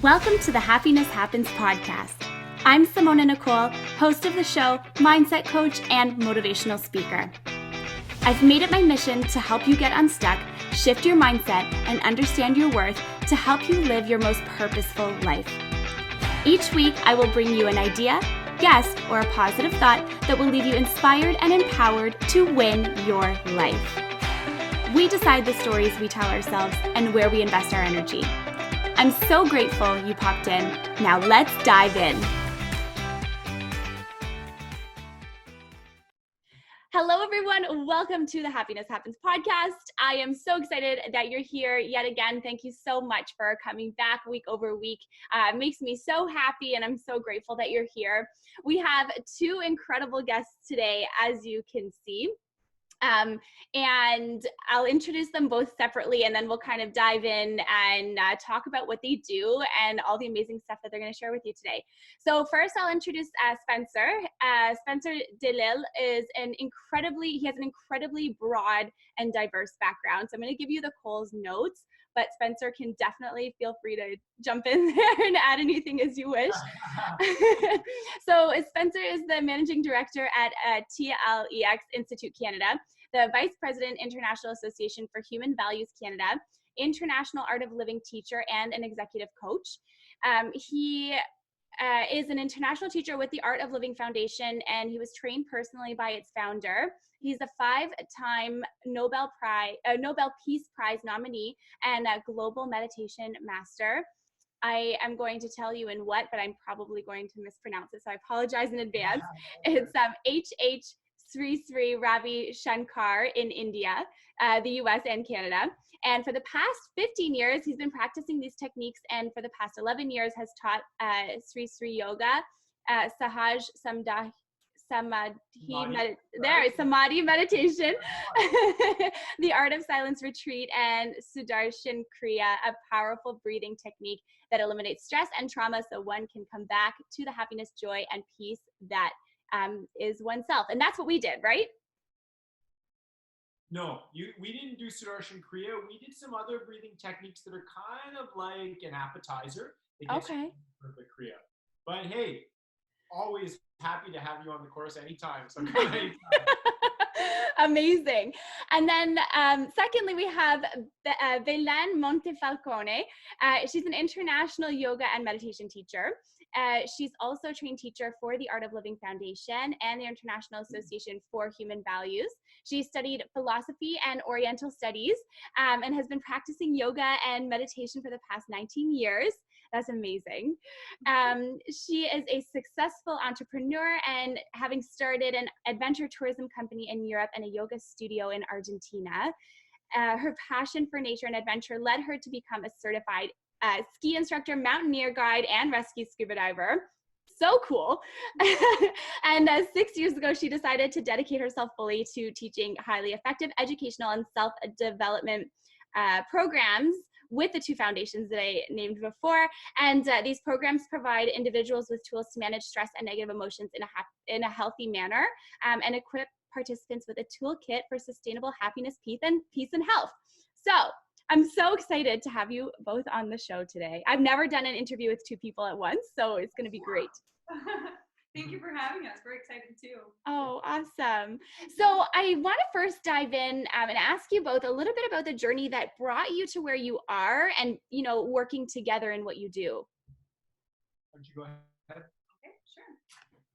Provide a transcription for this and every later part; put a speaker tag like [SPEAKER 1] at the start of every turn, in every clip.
[SPEAKER 1] Welcome to the Happiness Happens podcast. I'm Simona Nicole, host of the show, mindset coach, and motivational speaker. I've made it my mission to help you get unstuck, shift your mindset, and understand your worth to help you live your most purposeful life. Each week, I will bring you an idea, guest, or a positive thought that will leave you inspired and empowered to win your life. We decide the stories we tell ourselves and where we invest our energy. I'm so grateful you popped in. Now let's dive in. Hello, everyone. Welcome to the Happiness Happens podcast. I am so excited that you're here yet again. Thank you so much for coming back week over week. It makes me so happy, and I'm so grateful that you're here. We have two incredible guests today, as you can see. And I'll introduce them both separately, and then we'll kind of dive in and talk about what they do and all the amazing stuff that they're going to share with you today. So first, I'll introduce Spencer. Spencer Delisle is he has an incredibly broad and diverse background. So I'm going to give you the Cole's notes, but Spencer can definitely feel free to jump in there and add anything as you wish. So Spencer is the managing director at TLEX Institute Canada, the vice president, International Association for Human Values Canada, international art of living teacher, and an executive coach. He is an international teacher with the Art of Living Foundation, and he was trained personally by its founder. He's a 5-time Nobel Peace Prize nominee and a global meditation master. I am going to tell you in what, but I'm probably going to mispronounce it, so I apologize in advance. It's Sri Ravi Shankar in India, the US and Canada. And for the past 15 years, he's been practicing these techniques, and for the past 11 years has taught Sri Yoga, Sahaj Samadhi Meditation, the Art of Silence Retreat, and Sudarshan Kriya, a powerful breathing technique that eliminates stress and trauma so one can come back to the happiness, joy, and peace that is oneself. And that's what we did, right?
[SPEAKER 2] No, we didn't do Sudarshan Kriya. We did some other breathing techniques that are kind of like an appetizer.
[SPEAKER 1] Okay.
[SPEAKER 2] For the Kriya. But hey, always happy to have you on the course anytime. So come anytime.
[SPEAKER 1] Amazing. And then secondly, we have Bele Montefalcone. She's an international yoga and meditation teacher. She's also a trained teacher for the Art of Living Foundation and the International Association for Human Values. She studied philosophy and Oriental studies and has been practicing yoga and meditation for the past 19 years. That's amazing. She is a successful entrepreneur, and having started an adventure tourism company in Europe and a yoga studio in Argentina. Her passion for nature and adventure led her to become a certified ski instructor, mountaineer guide, and rescue scuba diver. So cool. And 6 years ago, she decided to dedicate herself fully to teaching highly effective educational and self-development programs with the two foundations that I named before. And these programs provide individuals with tools to manage stress and negative emotions in a healthy manner, and equip participants with a toolkit for sustainable happiness, peace, and health. So I'm so excited to have you both on the show today. I've never done an interview with two people at once, so it's going to be great.
[SPEAKER 3] Thank you for having us. We're excited too.
[SPEAKER 1] Oh, awesome. So I want to first dive in and ask you both a little bit about the journey that brought you to where you are and, working together in what you do.
[SPEAKER 2] Why don't you go ahead?
[SPEAKER 3] Okay, sure.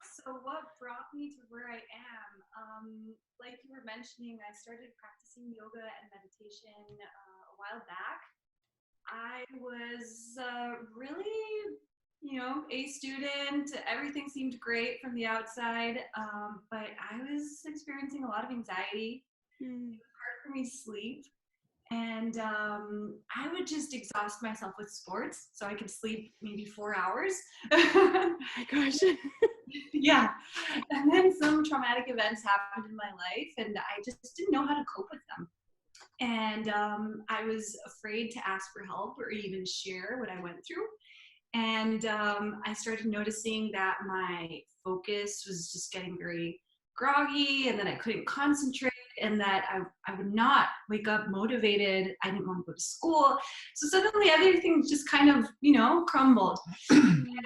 [SPEAKER 3] So what brought me to where I am? Like you were mentioning, I started practicing yoga and meditation a while back. I was really A student. Everything seemed great from the outside, but I was experiencing a lot of anxiety. It was hard for me to sleep, and I would just exhaust myself with sports so I could sleep maybe 4 hours.
[SPEAKER 1] Oh my gosh.
[SPEAKER 3] Yeah. And then some traumatic events happened in my life, and I just didn't know how to cope with them. And I was afraid to ask for help or even share what I went through. And I started noticing that my focus was just getting very groggy, and then I couldn't concentrate, and that I would not wake up motivated. I didn't want to go to school. So suddenly everything just kind of, crumbled. And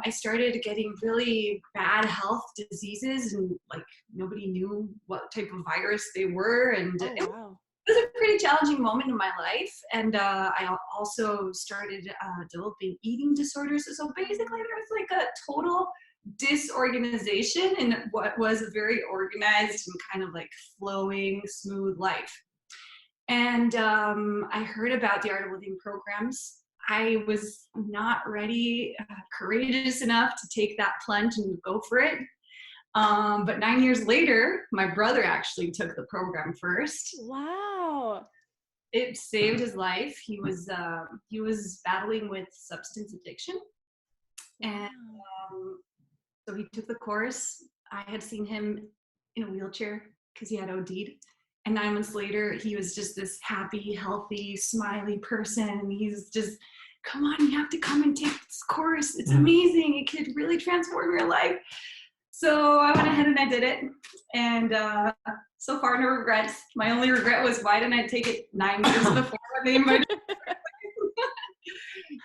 [SPEAKER 3] I started getting really bad health diseases, and like nobody knew what type of virus they were. And it was a pretty challenging moment in my life. And I also started developing eating disorders. So basically there was like a total disorganization in what was a very organized and kind of like flowing, smooth life. And I heard about the Art of Living programs. I was not ready, courageous enough to take that plunge and go for it. But 9 years later, my brother actually took the program first.
[SPEAKER 1] Wow.
[SPEAKER 3] It saved his life. He was battling with substance addiction. And so he took the course. I had seen him in a wheelchair because he had OD'd. And 9 months later, he was just this happy, healthy, smiley person. He's just, come on, you have to come and take this course. It's amazing. It could really transform your life. So I went ahead and I did it. And so far, no regrets. My only regret was, why didn't I take it 9 years before I made my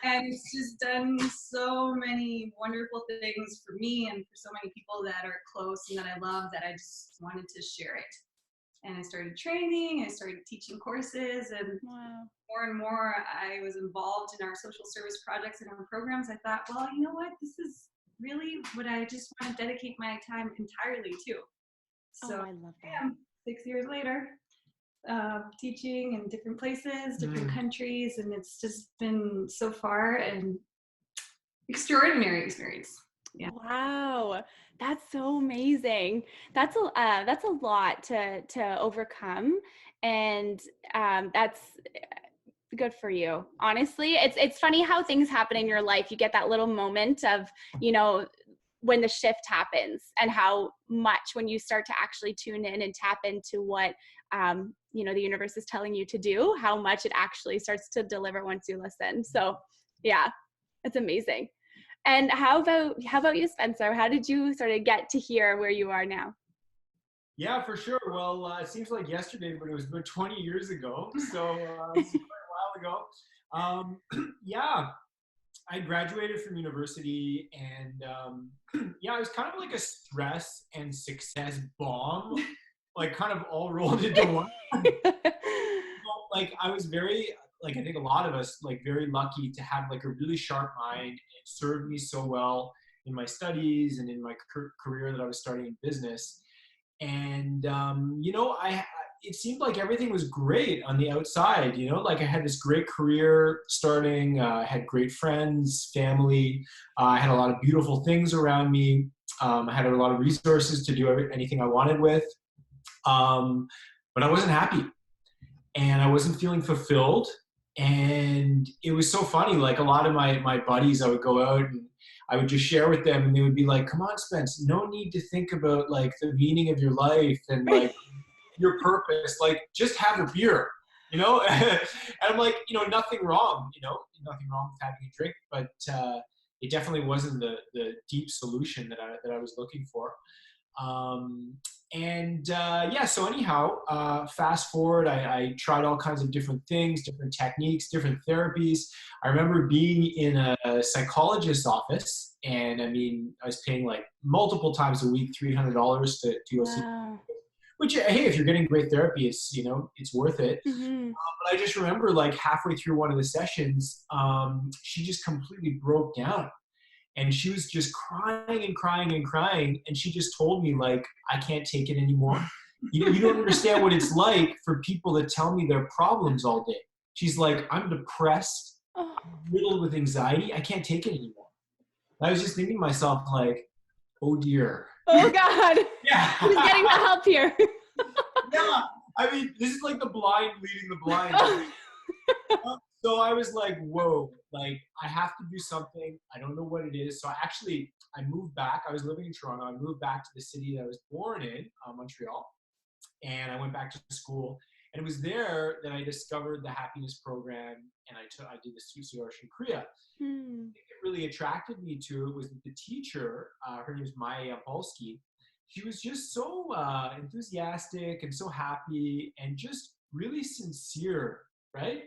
[SPEAKER 3] And it's just done so many wonderful things for me and for so many people that are close and that I love, that I just wanted to share it. And I started training, I started teaching courses, and more and more I was involved in our social service projects and our programs. I thought, well, you know what, this is really what I just want to dedicate my time entirely to. So
[SPEAKER 1] I love that.
[SPEAKER 3] 6 years later, teaching in different places, different countries, and it's just been so far an extraordinary experience. Yeah.
[SPEAKER 1] Wow, that's so amazing. That's a lot to overcome, and that's good for you. Honestly, it's funny how things happen in your life. You get that little moment of, when the shift happens, and how much when you start to actually tune in and tap into what the universe is telling you to do, how much it actually starts to deliver once you listen. So yeah, it's amazing. And how about you, Spencer? How did you sort of get to here where you are now?
[SPEAKER 2] Yeah, for sure. Well, it seems like yesterday, but it was about 20 years ago. So it's quite a while ago. Yeah, I graduated from university, and yeah, it was kind of like a stress and success bomb, like kind of all rolled into one. Like I was very, like I think a lot of us, like very lucky to have like a really sharp mind. It served me so well in my studies and in my career that I was starting in business. And it seemed like everything was great on the outside, like I had this great career starting, I had great friends, family, I had a lot of beautiful things around me, I had a lot of resources to do anything I wanted with, but I wasn't happy, and I wasn't feeling fulfilled. And it was so funny, like a lot of my buddies, I would go out and I would just share with them, and they would be like, come on, Spence, no need to think about like the meaning of your life and like your purpose, like just have a beer, and I'm like, nothing wrong, nothing wrong with having a drink, but it definitely wasn't the deep solution that I was looking for. So anyhow, fast forward, I tried all kinds of different things, different techniques, different therapies. I remember being in a psychologist's office, and I mean, I was paying like multiple times a week, $300 to go see, which, hey, if you're getting great therapy, it's, it's worth it. But I just remember like halfway through one of the sessions, she just completely broke down. And she was just crying and crying and crying. And she just told me, like, I can't take it anymore. You don't understand what it's like for people that tell me their problems all day. She's like, I'm depressed, I'm riddled with anxiety. I can't take it anymore. And I was just thinking to myself, like, oh dear.
[SPEAKER 1] Oh God.
[SPEAKER 2] Yeah.
[SPEAKER 1] Who's getting the help here?
[SPEAKER 2] Yeah. I mean, this is like the blind leading the blind. So I was like, whoa, like I have to do something. I don't know what it is. So I moved back. I was living in Toronto. I moved back to the city that I was born in, Montreal. And I went back to school. And it was there that I discovered the happiness program. And I did the Sudarshan Kriya. The thing that really attracted me to it was that the teacher, her name is Maya Polsky. she was just so enthusiastic and so happy and just really sincere, right?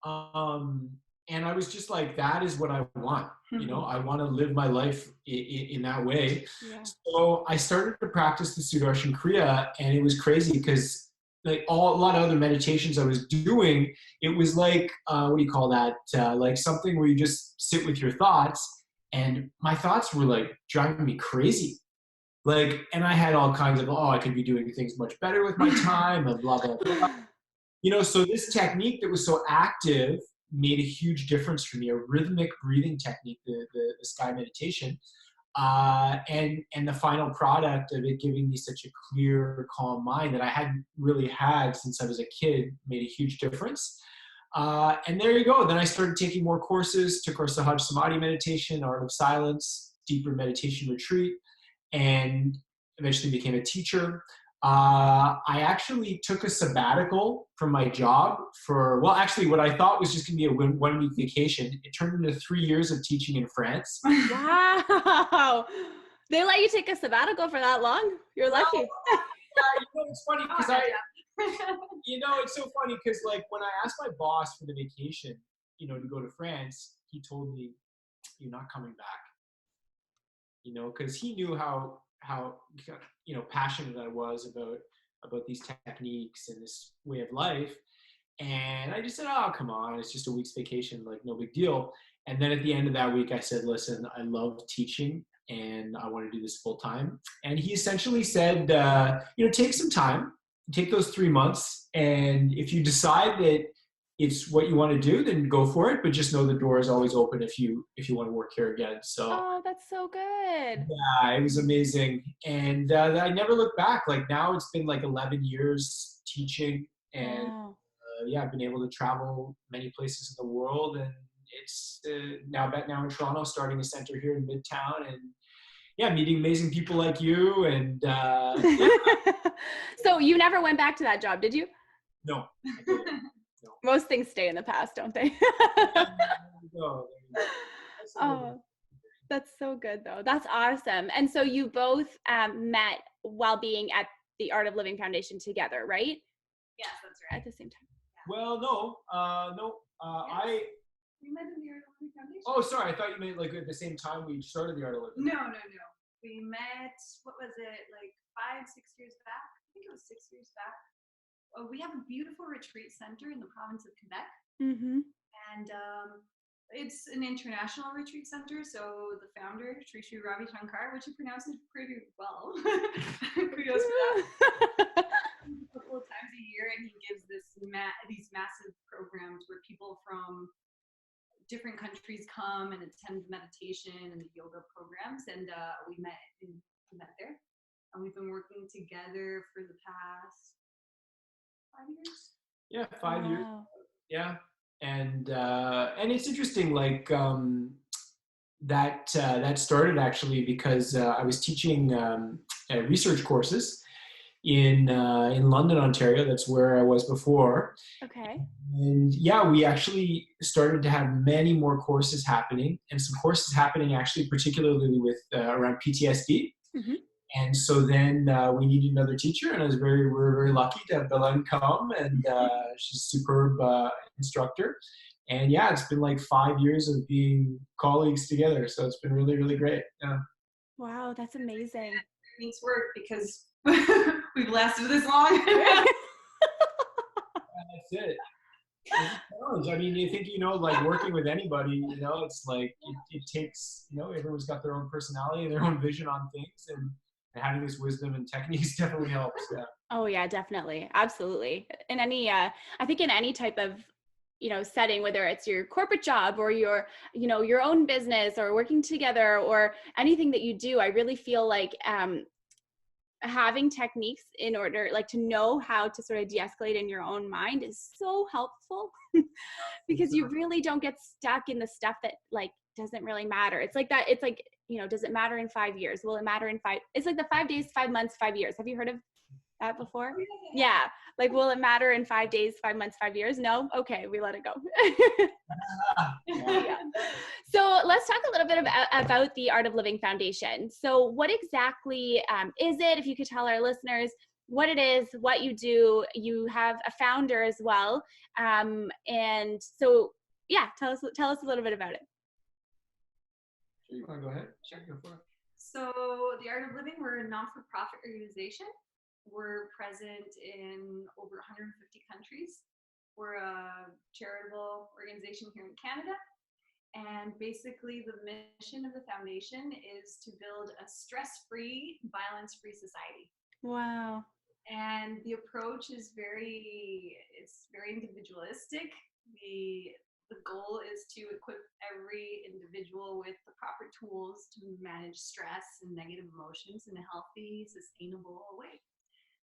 [SPEAKER 2] Um, and I was just like, that is what I want. You know, I want to live my life in that way.
[SPEAKER 1] Yeah.
[SPEAKER 2] So I started to practice the Sudarshan Kriya, and it was crazy because like a lot of other meditations I was doing, it was like, what do you call that? Like something where you just sit with your thoughts, and my thoughts were like driving me crazy. Like, and I had all kinds of, oh, I could be doing things much better with my time and blah, blah, blah. You know, so this technique that was so active made a huge difference for me, a rhythmic breathing technique, the sky meditation. And the final product of it giving me such a clear, calm mind that I hadn't really had since I was a kid made a huge difference. And there you go. Then I started taking more courses, took our Sahaj Samadhi Meditation, Art of Silence, Deeper Meditation Retreat, and eventually became a teacher. I actually took a sabbatical from my job for, well, actually what I thought was just gonna be a 1 week vacation. It turned into 3 years of teaching in France.
[SPEAKER 1] Wow. They let you take a sabbatical for that long? You're lucky.
[SPEAKER 2] You know, it's funny because you know, it's so funny because like when I asked my boss for the vacation, you know, to go to France, he told me, you're not coming back. You know, because he knew how you know passionate I was about these techniques and this way of life. And I just said, oh, come on, it's just a week's vacation, like no big deal. And then at the end of that week, I said, listen, I love teaching and I want to do this full time. And he essentially said, you know, take some time, take those 3 months. And if you decide that it's what you want to do, then go for it. But just know the door is always open if you want to work here again. So
[SPEAKER 1] Oh, that's so good.
[SPEAKER 2] yeah, it was amazing. And I never looked back. Like now it's been like 11 years teaching and
[SPEAKER 1] Wow.
[SPEAKER 2] yeah, I've been able to travel many places in the world, and it's now in Toronto, starting a center here in Midtown, and yeah, meeting amazing people like you. And yeah.
[SPEAKER 1] So you never went back to that job, did you?
[SPEAKER 2] No, I didn't. No.
[SPEAKER 1] Most things stay in the past, don't they?
[SPEAKER 2] No,
[SPEAKER 1] Oh, that's so good though. That's awesome. And so you both met while being at the Art of Living Foundation together, right?
[SPEAKER 3] Yes, that's right.
[SPEAKER 1] At the same time.
[SPEAKER 2] well, no,
[SPEAKER 3] Yes. We met in the Art of Living Foundation.
[SPEAKER 2] Oh, sorry, I thought you meant like at the same time we started the Art of Living.
[SPEAKER 3] No. We met, what was it, like 5-6 years back? I think it was 6 years back. We have a beautiful retreat center in the province of Quebec.
[SPEAKER 1] Mm-hmm.
[SPEAKER 3] And it's an international retreat center. So the founder, Sri Ravi Shankar, which he pronounces pretty well. Kudos for that. A couple of times a year, and he gives these massive programs where people from different countries come and attend meditation and the yoga programs. And we met there, and we've been working together for the past 5 years.
[SPEAKER 2] Yeah, 5 years.
[SPEAKER 1] Wow.
[SPEAKER 2] Yeah, and it's interesting, like that started actually because I was teaching research courses in London, Ontario. That's where I was before.
[SPEAKER 1] Okay.
[SPEAKER 2] And yeah, we actually started to have many more courses happening, and some courses happening actually particularly with around PTSD.
[SPEAKER 1] Mm-hmm.
[SPEAKER 2] And so then we needed another teacher, and we were very lucky to have Bele come, and she's a superb instructor. And yeah, it's been like 5 years of being colleagues together, so it's been really, really great. Yeah.
[SPEAKER 1] Wow, that's amazing.
[SPEAKER 3] Needs work because we've lasted this long.
[SPEAKER 2] That's it. It's a challenge. I mean, you think, you know, like working with anybody, you know, it's like it takes, you know, everyone's got their own personality and their own vision on things, and having this wisdom and techniques definitely helps. Yeah.
[SPEAKER 1] Oh yeah, definitely. Absolutely. In any, I think in any type of, you know, setting, whether it's your corporate job or your, you know, your own business or working together or anything that you do, I really feel like having techniques in order, like to know how to sort of de-escalate in your own mind is so helpful because you really don't get stuck in the stuff that like doesn't really matter. It's like that. It's like, you know, does it matter in 5 years? Will it matter in 5? It's like the 5 days, 5 months, 5 years. Have you heard of that before?
[SPEAKER 3] Yeah.
[SPEAKER 1] Yeah. Like, will it matter in 5 days, 5 months, 5 years? No? Okay, we let it go. Yeah. So let's talk a little bit about the Art of Living Foundation. So what exactly is it? If you could tell our listeners what it is, what you do. You have a founder as well. And so, yeah, tell us a little bit about it.
[SPEAKER 2] Sure, you want to go ahead? Sure, go for it.
[SPEAKER 3] So the Art of Living, we're a non-for-profit organization. We're present in over 150 countries. We're a charitable organization here in Canada. And basically the mission of the foundation is to build a stress-free, violence-free society.
[SPEAKER 1] Wow.
[SPEAKER 3] And the approach is very individualistic. The goal is to equip every individual with the proper tools to manage stress and negative emotions in a healthy, sustainable way.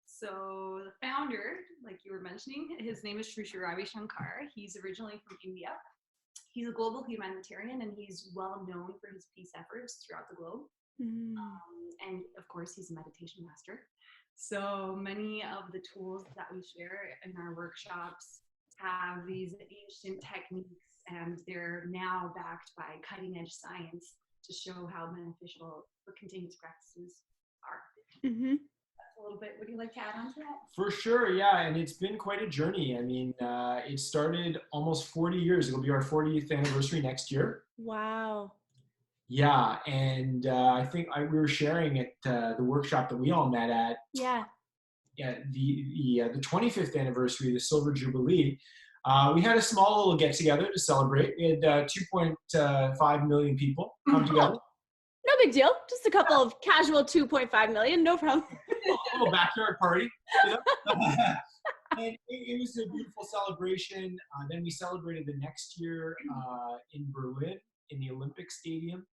[SPEAKER 3] So the founder, like you were mentioning, his name is Sri Ravi Shankar. He's originally from India. He's a global humanitarian, and he's well known for his peace efforts throughout the globe. And of course, he's a meditation master. So many of the tools that we share in our workshops have these ancient techniques, and they're now backed by cutting edge science to show how beneficial the continuous practices are.
[SPEAKER 1] Mm-hmm.
[SPEAKER 3] A little bit. Would you like to add on to that?
[SPEAKER 2] For sure, yeah, and it's been quite a journey. I mean, it started almost 40 years. It'll be our 40th anniversary next year.
[SPEAKER 1] Wow.
[SPEAKER 2] Yeah, and I think we were sharing at the workshop that we all met at.
[SPEAKER 1] Yeah.
[SPEAKER 2] The 25th anniversary, the Silver Jubilee. We had a small little get together to celebrate. We had 2.5 million people come together.
[SPEAKER 1] No big deal. Just a couple of casual 2.5 million. No problem.
[SPEAKER 2] A little backyard party. You know? And it was a beautiful celebration. Then we celebrated the next year in Berlin in the Olympic Stadium.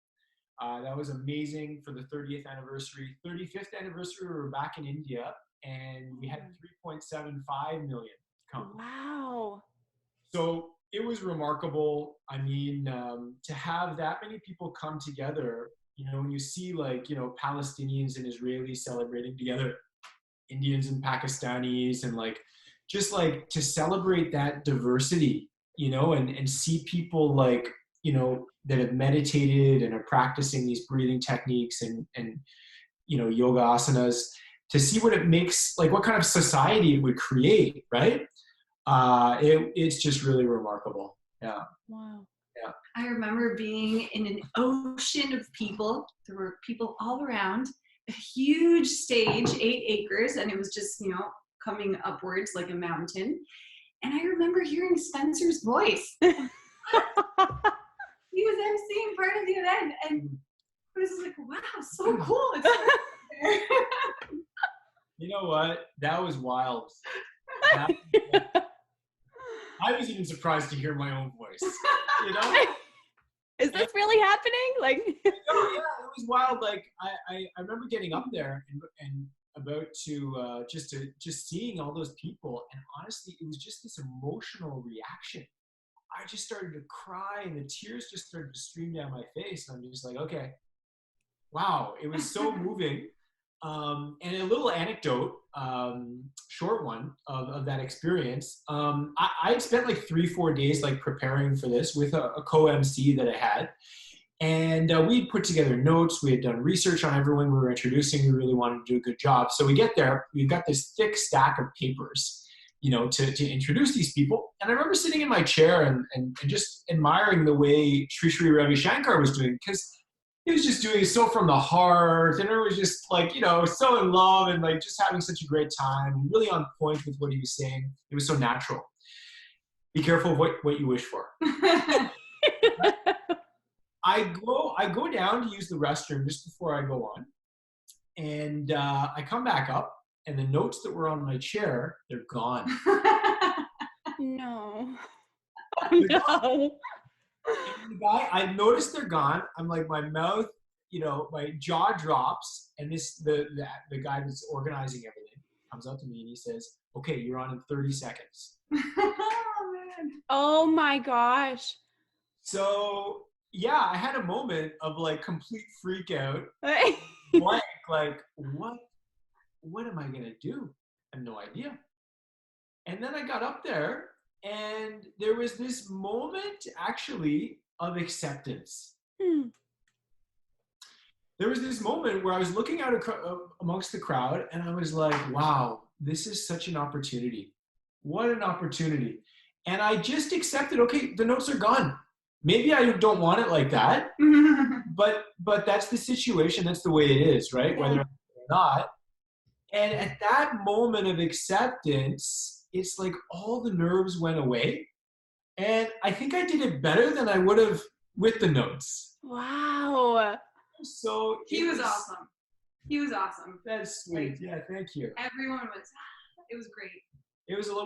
[SPEAKER 2] That was amazing for the 30th anniversary. 35th anniversary, we were back in India, and we had 3.75 million come.
[SPEAKER 1] Wow.
[SPEAKER 2] So it was remarkable. I mean, to have that many people come together, you know, when you see like, you know, Palestinians and Israelis celebrating together, Indians and Pakistanis, and like, just like to celebrate that diversity, you know, and see people like, you know, that have meditated and are practicing these breathing techniques and you know, yoga asanas, to see what it makes, like what kind of society it would create, right? It's just really remarkable. Yeah.
[SPEAKER 1] Wow.
[SPEAKER 2] Yeah.
[SPEAKER 3] I remember being in an ocean of people. There were people all around, a huge stage, 8 acres, and it was just, you know, coming upwards like a mountain. And I remember hearing Spencer's voice. He was emceeing part of the event, and it was like, wow, so cool.
[SPEAKER 2] You know what? That was wild. I was even surprised to hear my own voice. You know?
[SPEAKER 1] Is this really happening? Like,
[SPEAKER 2] oh yeah, it was wild. Like I remember getting up there and about to just seeing all those people, and honestly, it was just this emotional reaction. I just started to cry, and the tears just started to stream down my face, and I'm just like, okay, wow, it was so moving. And a little anecdote, short one of that experience. I had spent like 3-4 days like preparing for this with a co-MC that I had. And we put together notes. We had done research on everyone we were introducing. We really wanted to do a good job. So we get there, we've got this thick stack of papers, you know, to introduce these people. And I remember sitting in my chair and just admiring the way Sri Ravi Shankar was doing, because he was just doing it so from the heart, and it was just like, you know, so in love and like just having such a great time, really on point with what he was saying. It was so natural. Be careful of what you wish for. I go down to use the restroom just before I go on, and I come back up, and the notes that were on my chair, they're gone.
[SPEAKER 1] no. Oh, no.
[SPEAKER 2] And the guy, I noticed they're gone. I'm like, my mouth, you know, my jaw drops, and the guy that's organizing everything comes up to me and he says, "Okay, you're on in 30 seconds."
[SPEAKER 3] Oh man.
[SPEAKER 1] Oh my gosh.
[SPEAKER 2] So yeah, I had a moment of like complete freak out, blank, like what am I gonna do? I had no idea. And then I got up there, and there was this moment actually of acceptance. There was this moment where I was looking out amongst the crowd, and I was like, wow, this is such an opportunity. What an opportunity. And I just accepted, okay, the notes are gone. Maybe I don't want it like that, but that's the situation. That's the way it is, right?
[SPEAKER 1] Yeah.
[SPEAKER 2] Whether or not. And at that moment of acceptance, it's like all the nerves went away. And I think I did it better than I would have with the notes.
[SPEAKER 1] Wow.
[SPEAKER 2] So
[SPEAKER 3] He was awesome. He was awesome.
[SPEAKER 2] That's sweet. Yeah, thank you.
[SPEAKER 3] Everyone was, it was great.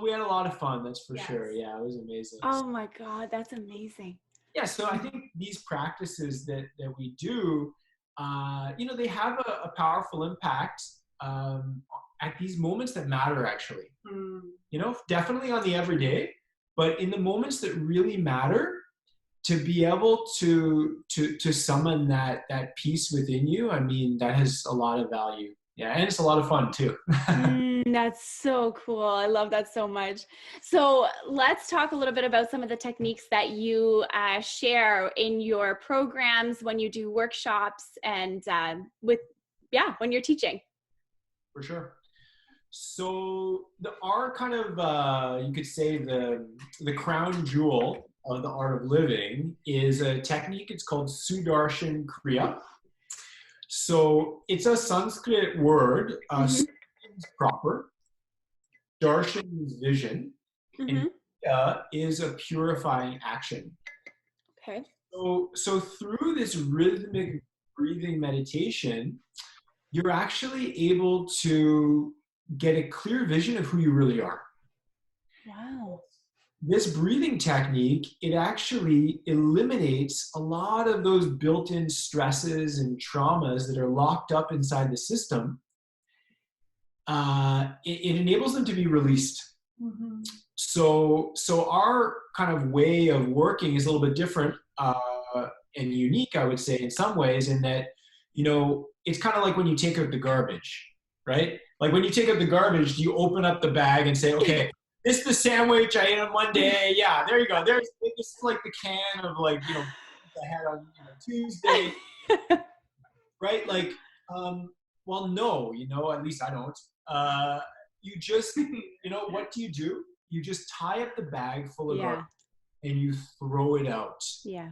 [SPEAKER 2] We had a lot of fun, that's for
[SPEAKER 3] Yes.
[SPEAKER 2] sure. Yeah, it was amazing.
[SPEAKER 1] Oh my God, that's amazing.
[SPEAKER 2] Yeah, so I think these practices that we do, they have a powerful impact at these moments that matter, actually. Definitely on the everyday, but in the moments that really matter, to be able to summon that peace within you, I mean, that has a lot of value. Yeah, and it's a lot of fun too.
[SPEAKER 1] That's so cool. I love that so much. So let's talk a little bit about some of the techniques that you share in your programs, when you do workshops, and when you're teaching.
[SPEAKER 2] For sure. So our kind of, you could say the crown jewel of the art of living is a technique. It's called Sudarshan Kriya. So it's a Sanskrit word. Is proper. Darshan is vision. And Kriya is a purifying action.
[SPEAKER 1] Okay.
[SPEAKER 2] So through this rhythmic breathing meditation, you're actually able to get a clear vision of who you really are.
[SPEAKER 1] Wow.
[SPEAKER 2] This breathing technique, it actually eliminates a lot of those built-in stresses and traumas that are locked up inside the system. It enables them to be released. So our kind of way of working is a little bit different and unique, I would say, in some ways, in that, it's kind of like when you take out the garbage, right? Like when you take out the garbage, you open up the bag and say, okay, this is the sandwich I ate on Monday. Yeah, there you go. This is like the can of I had on Tuesday, right? Like, well, no, at least I don't. You just, what do? You just tie up the bag full of garbage and you throw it out.
[SPEAKER 1] Yeah.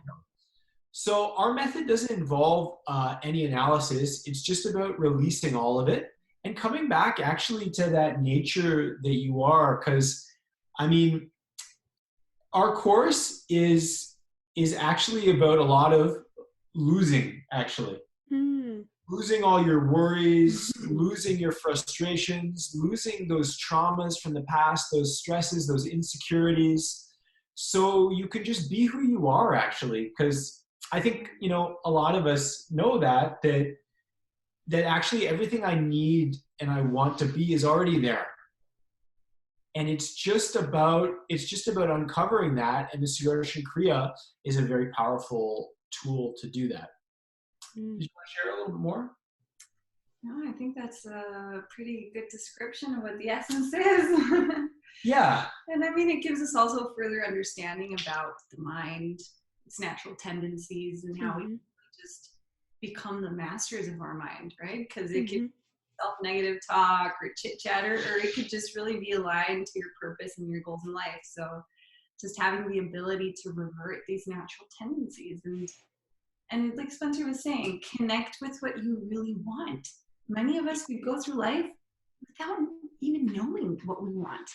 [SPEAKER 2] So our method doesn't involve any analysis. It's just about releasing all of it and coming back actually to that nature that you are. Because, I mean, our course is actually about a lot of losing, actually. Losing all your worries, losing your frustrations, losing those traumas from the past, those stresses, those insecurities. So you can just be who you are, actually. Because I think, a lot of us know that actually everything I need and I want to be is already there. And it's just about uncovering that. And the Sudarshan Kriya is a very powerful tool to do that. Did you want to share a little bit more?
[SPEAKER 3] No, I think that's a pretty good description of what the essence is.
[SPEAKER 2] Yeah.
[SPEAKER 3] And I mean, it gives us also further understanding about the mind, its natural tendencies, and how we just become the masters of our mind, right? Because it could self-negative talk or chit-chatter, or it could just really be aligned to your purpose and your goals in life. So just having the ability to revert these natural tendencies and like Spencer was saying, connect with what you really want. Many of us, we go through life without even knowing what we want.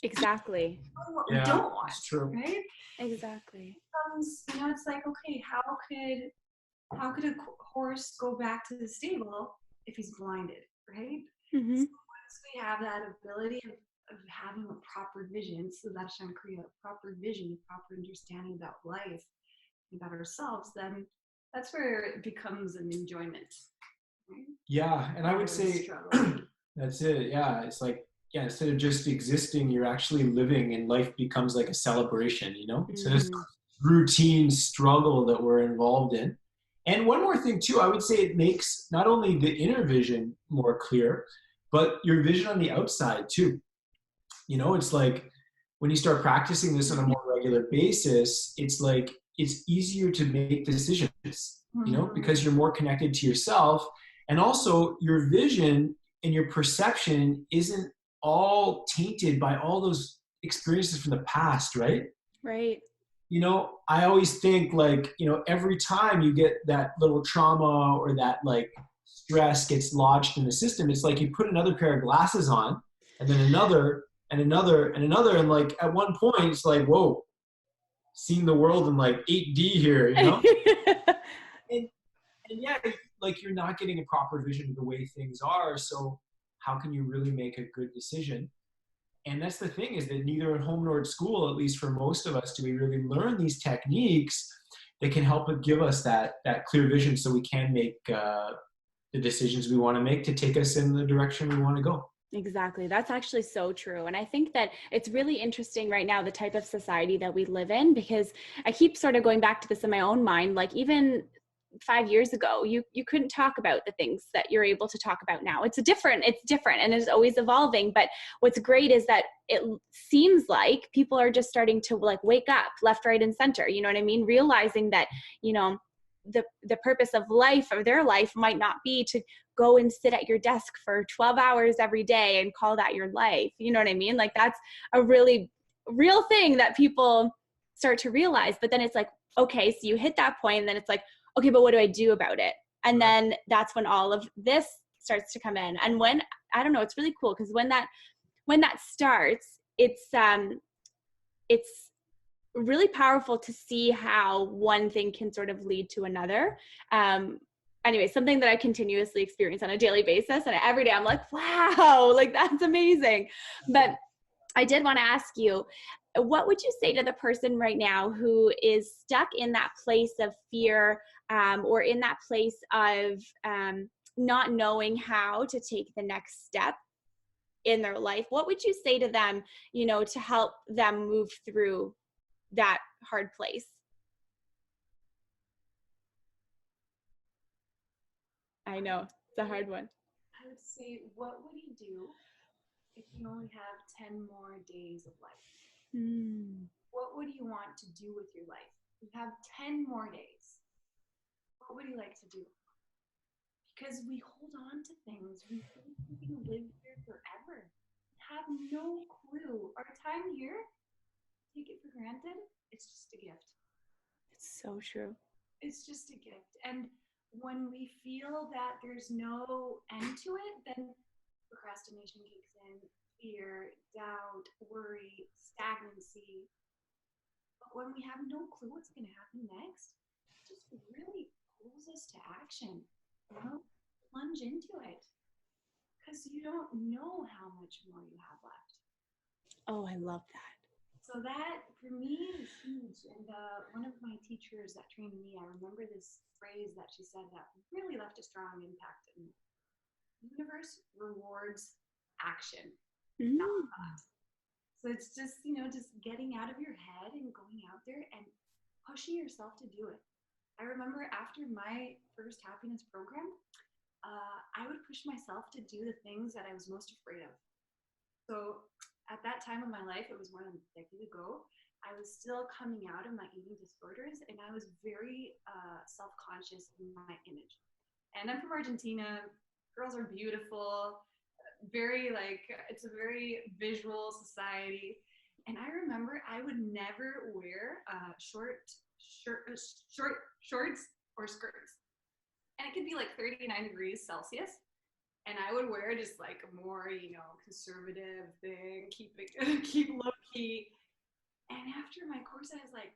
[SPEAKER 1] Exactly.
[SPEAKER 3] What we don't want.
[SPEAKER 2] It's true.
[SPEAKER 3] Right?
[SPEAKER 1] Exactly.
[SPEAKER 3] It's like, okay, how could a horse go back to the stable if he's blinded, right? So once we have that ability of having a proper vision, so that Sudarshan Kriya, proper vision, proper understanding about life, about ourselves, then that's where it becomes an enjoyment. Right? Yeah,
[SPEAKER 2] and I would say that's it. Yeah, it's like, instead of just existing, you're actually living, and life becomes like a celebration, Instead of routine struggle that we're involved in. And one more thing too, I would say it makes not only the inner vision more clear, but your vision on the outside too. You know, it's like when you start practicing this on a more regular basis, it's like it's easier to make decisions, you know, because you're more connected to yourself. And also your vision and your perception isn't all tainted by all those experiences from the past, right?
[SPEAKER 1] Right.
[SPEAKER 2] You know, I always think like, you know, every time you get that little trauma or that like stress gets lodged in the system, it's like you put another pair of glasses on and then another and another and another. And like at one point it's like, whoa, seeing the world in like 8D here, you know? and, and yeah, like you're not getting a proper vision of the way things are. So how can you really make a good decision? And that's the thing, is that neither at home nor at school, at least for most of us, do we really learn these techniques that can help give us that clear vision so we can make the decisions we want to make to take us in the direction we want to go.
[SPEAKER 1] Exactly. That's actually so true. And I think that it's really interesting right now, the type of society that we live in, because I keep sort of going back to this in my own mind. Like even 5 years ago, you couldn't talk about the things that you're able to talk about now. It's different and it's always evolving. But what's great is that it seems like people are just starting to like wake up left, right, and center. You know what I mean? Realizing that, you know, the purpose of life, or their life, might not be to go and sit at your desk for 12 hours every day and call that your life. You know what I mean? Like that's a really real thing that people start to realize. But then it's like, okay, so you hit that point and then it's like, okay, but what do I do about it? And then that's when all of this starts to come in. And when, I don't know, it's really cool because when that starts, it's really powerful to see how one thing can sort of lead to another. Anyway, something that I continuously experience on a daily basis. And every day I'm like, wow, like that's amazing. But I did want to ask you, what would you say to the person right now who is stuck in that place of fear, or in that place of not knowing how to take the next step in their life? What would you say to them, you know, to help them move through that hard place? I know, it's a hard one.
[SPEAKER 3] I would say, what would you do if you only have 10 more days of life? What would you want to do with your life? You have 10 more days. What would you like to do? Because we hold on to things. We think we can live here forever. Have no clue. Our time here, take it for granted, it's just a gift.
[SPEAKER 1] It's so true.
[SPEAKER 3] It's just a gift. And when we feel that there's no end to it, then procrastination kicks in, fear, doubt, worry, stagnancy. But when we have no clue what's going to happen next, it just really pulls us to action. You know, plunge into it, because you don't know how much more you have left.
[SPEAKER 1] Oh, I love that.
[SPEAKER 3] So that for me is huge. And one of my teachers that trained me, I remember this phrase that she said that really left a strong impact in me. The universe rewards action, not thought. So it's just, you know, just getting out of your head and going out there and pushing yourself to do it. I remember after my first happiness program, I would push myself to do the things that I was most afraid of. So at that time of my life, it was more than a decade ago, I was still coming out of my eating disorders, and I was very self-conscious in my image. And I'm from Argentina. Girls are beautiful, very like, it's a very visual society. And I remember I would never wear shorts or skirts. And it could be like 39 degrees Celsius. And I would wear just like a more, you know, conservative thing, keep low key. And after my course, I was like,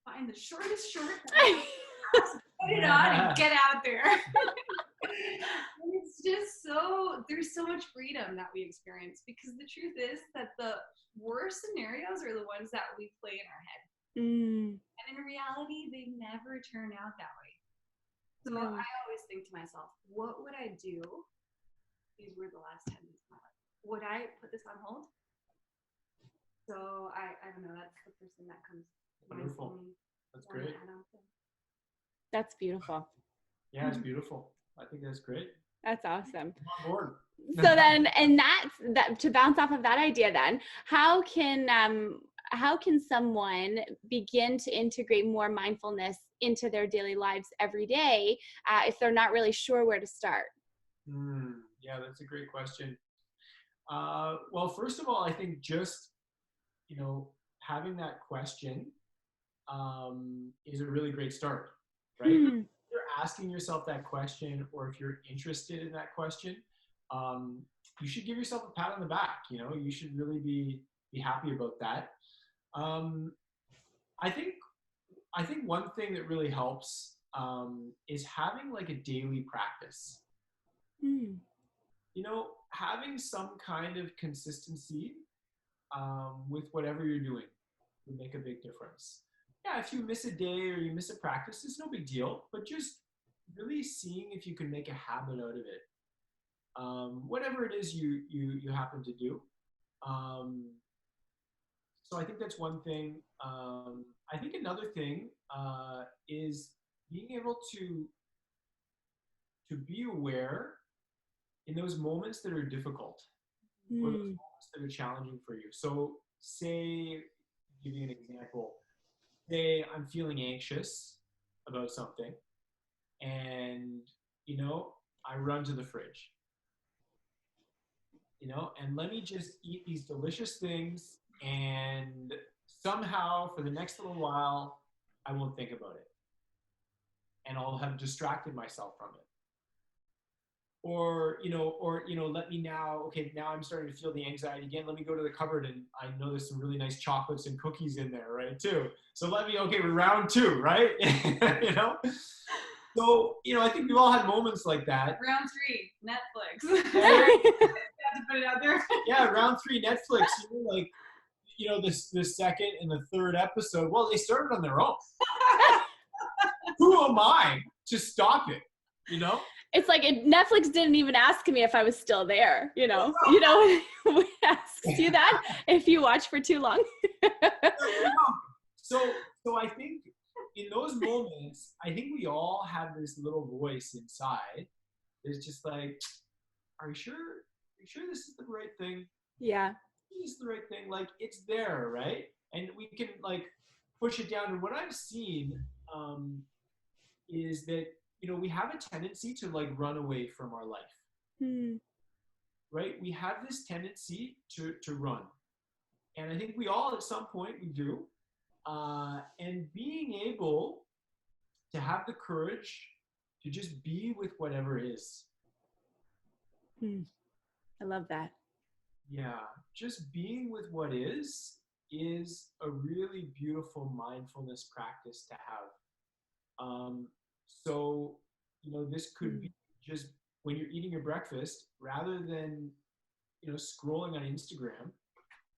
[SPEAKER 3] find the shortest short, put it on and get out there. And it's just so, there's so much freedom that we experience, because the truth is that the worst scenarios are the ones that we play in our head. And in reality, they never turn out that way. So I always think to myself, what would I do? These were the last 10 days of my life. Would I put this on hold? So I don't know, that's the person that comes to mind for me.
[SPEAKER 2] That's great.
[SPEAKER 1] That's beautiful.
[SPEAKER 2] Yeah, it's beautiful. I think that's great.
[SPEAKER 1] That's awesome.
[SPEAKER 2] I'm on board.
[SPEAKER 1] So then, and that to bounce off of that idea, then how can someone begin to integrate more mindfulness into their daily lives every day if they're not really sure where to start?
[SPEAKER 2] Yeah, that's a great question. Well, first of all, I think just, having that question is a really great start, right? If you're asking yourself that question, or if you're interested in that question, you should give yourself a pat on the back. You should really be happy about that. I think one thing that really helps is having like a daily practice. Having some kind of consistency with whatever you're doing would make a big difference. Yeah, if you miss a day or you miss a practice, it's no big deal, but just really seeing if you can make a habit out of it. Whatever it is you happen to do. So I think that's one thing. I think another thing is being able to be aware in those moments that are difficult, or those moments that are challenging for you. So say, give you an example, say I'm feeling anxious about something, and I run to the fridge, and let me just eat these delicious things, and somehow for the next little while I won't think about it, and I'll have distracted myself from it. Or let me now I'm starting to feel the anxiety again. Let me go to the cupboard, and I know there's some really nice chocolates and cookies in there, right, too. So we're round two, right? So, I think we've all had moments like that.
[SPEAKER 3] Round 3, Netflix. You have to put it out there.
[SPEAKER 2] Yeah, round 3, Netflix. The second and the third episode, well, they started on their own. Who am I to stop it,
[SPEAKER 1] It's like Netflix didn't even ask me if I was still there, when it asks you that if you watch for too long.
[SPEAKER 2] So I think in those moments, I think we all have this little voice inside that's just like, are you sure this is the right thing?
[SPEAKER 1] Yeah.
[SPEAKER 2] This is the right thing. Like, it's there, right? And we can like push it down. And what I've seen is that we have a tendency to like run away from our life, right? We have this tendency to run. And I think we all at some point we do. And being able to have the courage to just be with whatever is.
[SPEAKER 1] I love that. Yeah,
[SPEAKER 2] just being with what is a really beautiful mindfulness practice to have. So, this could be just when you're eating your breakfast, rather than, scrolling on Instagram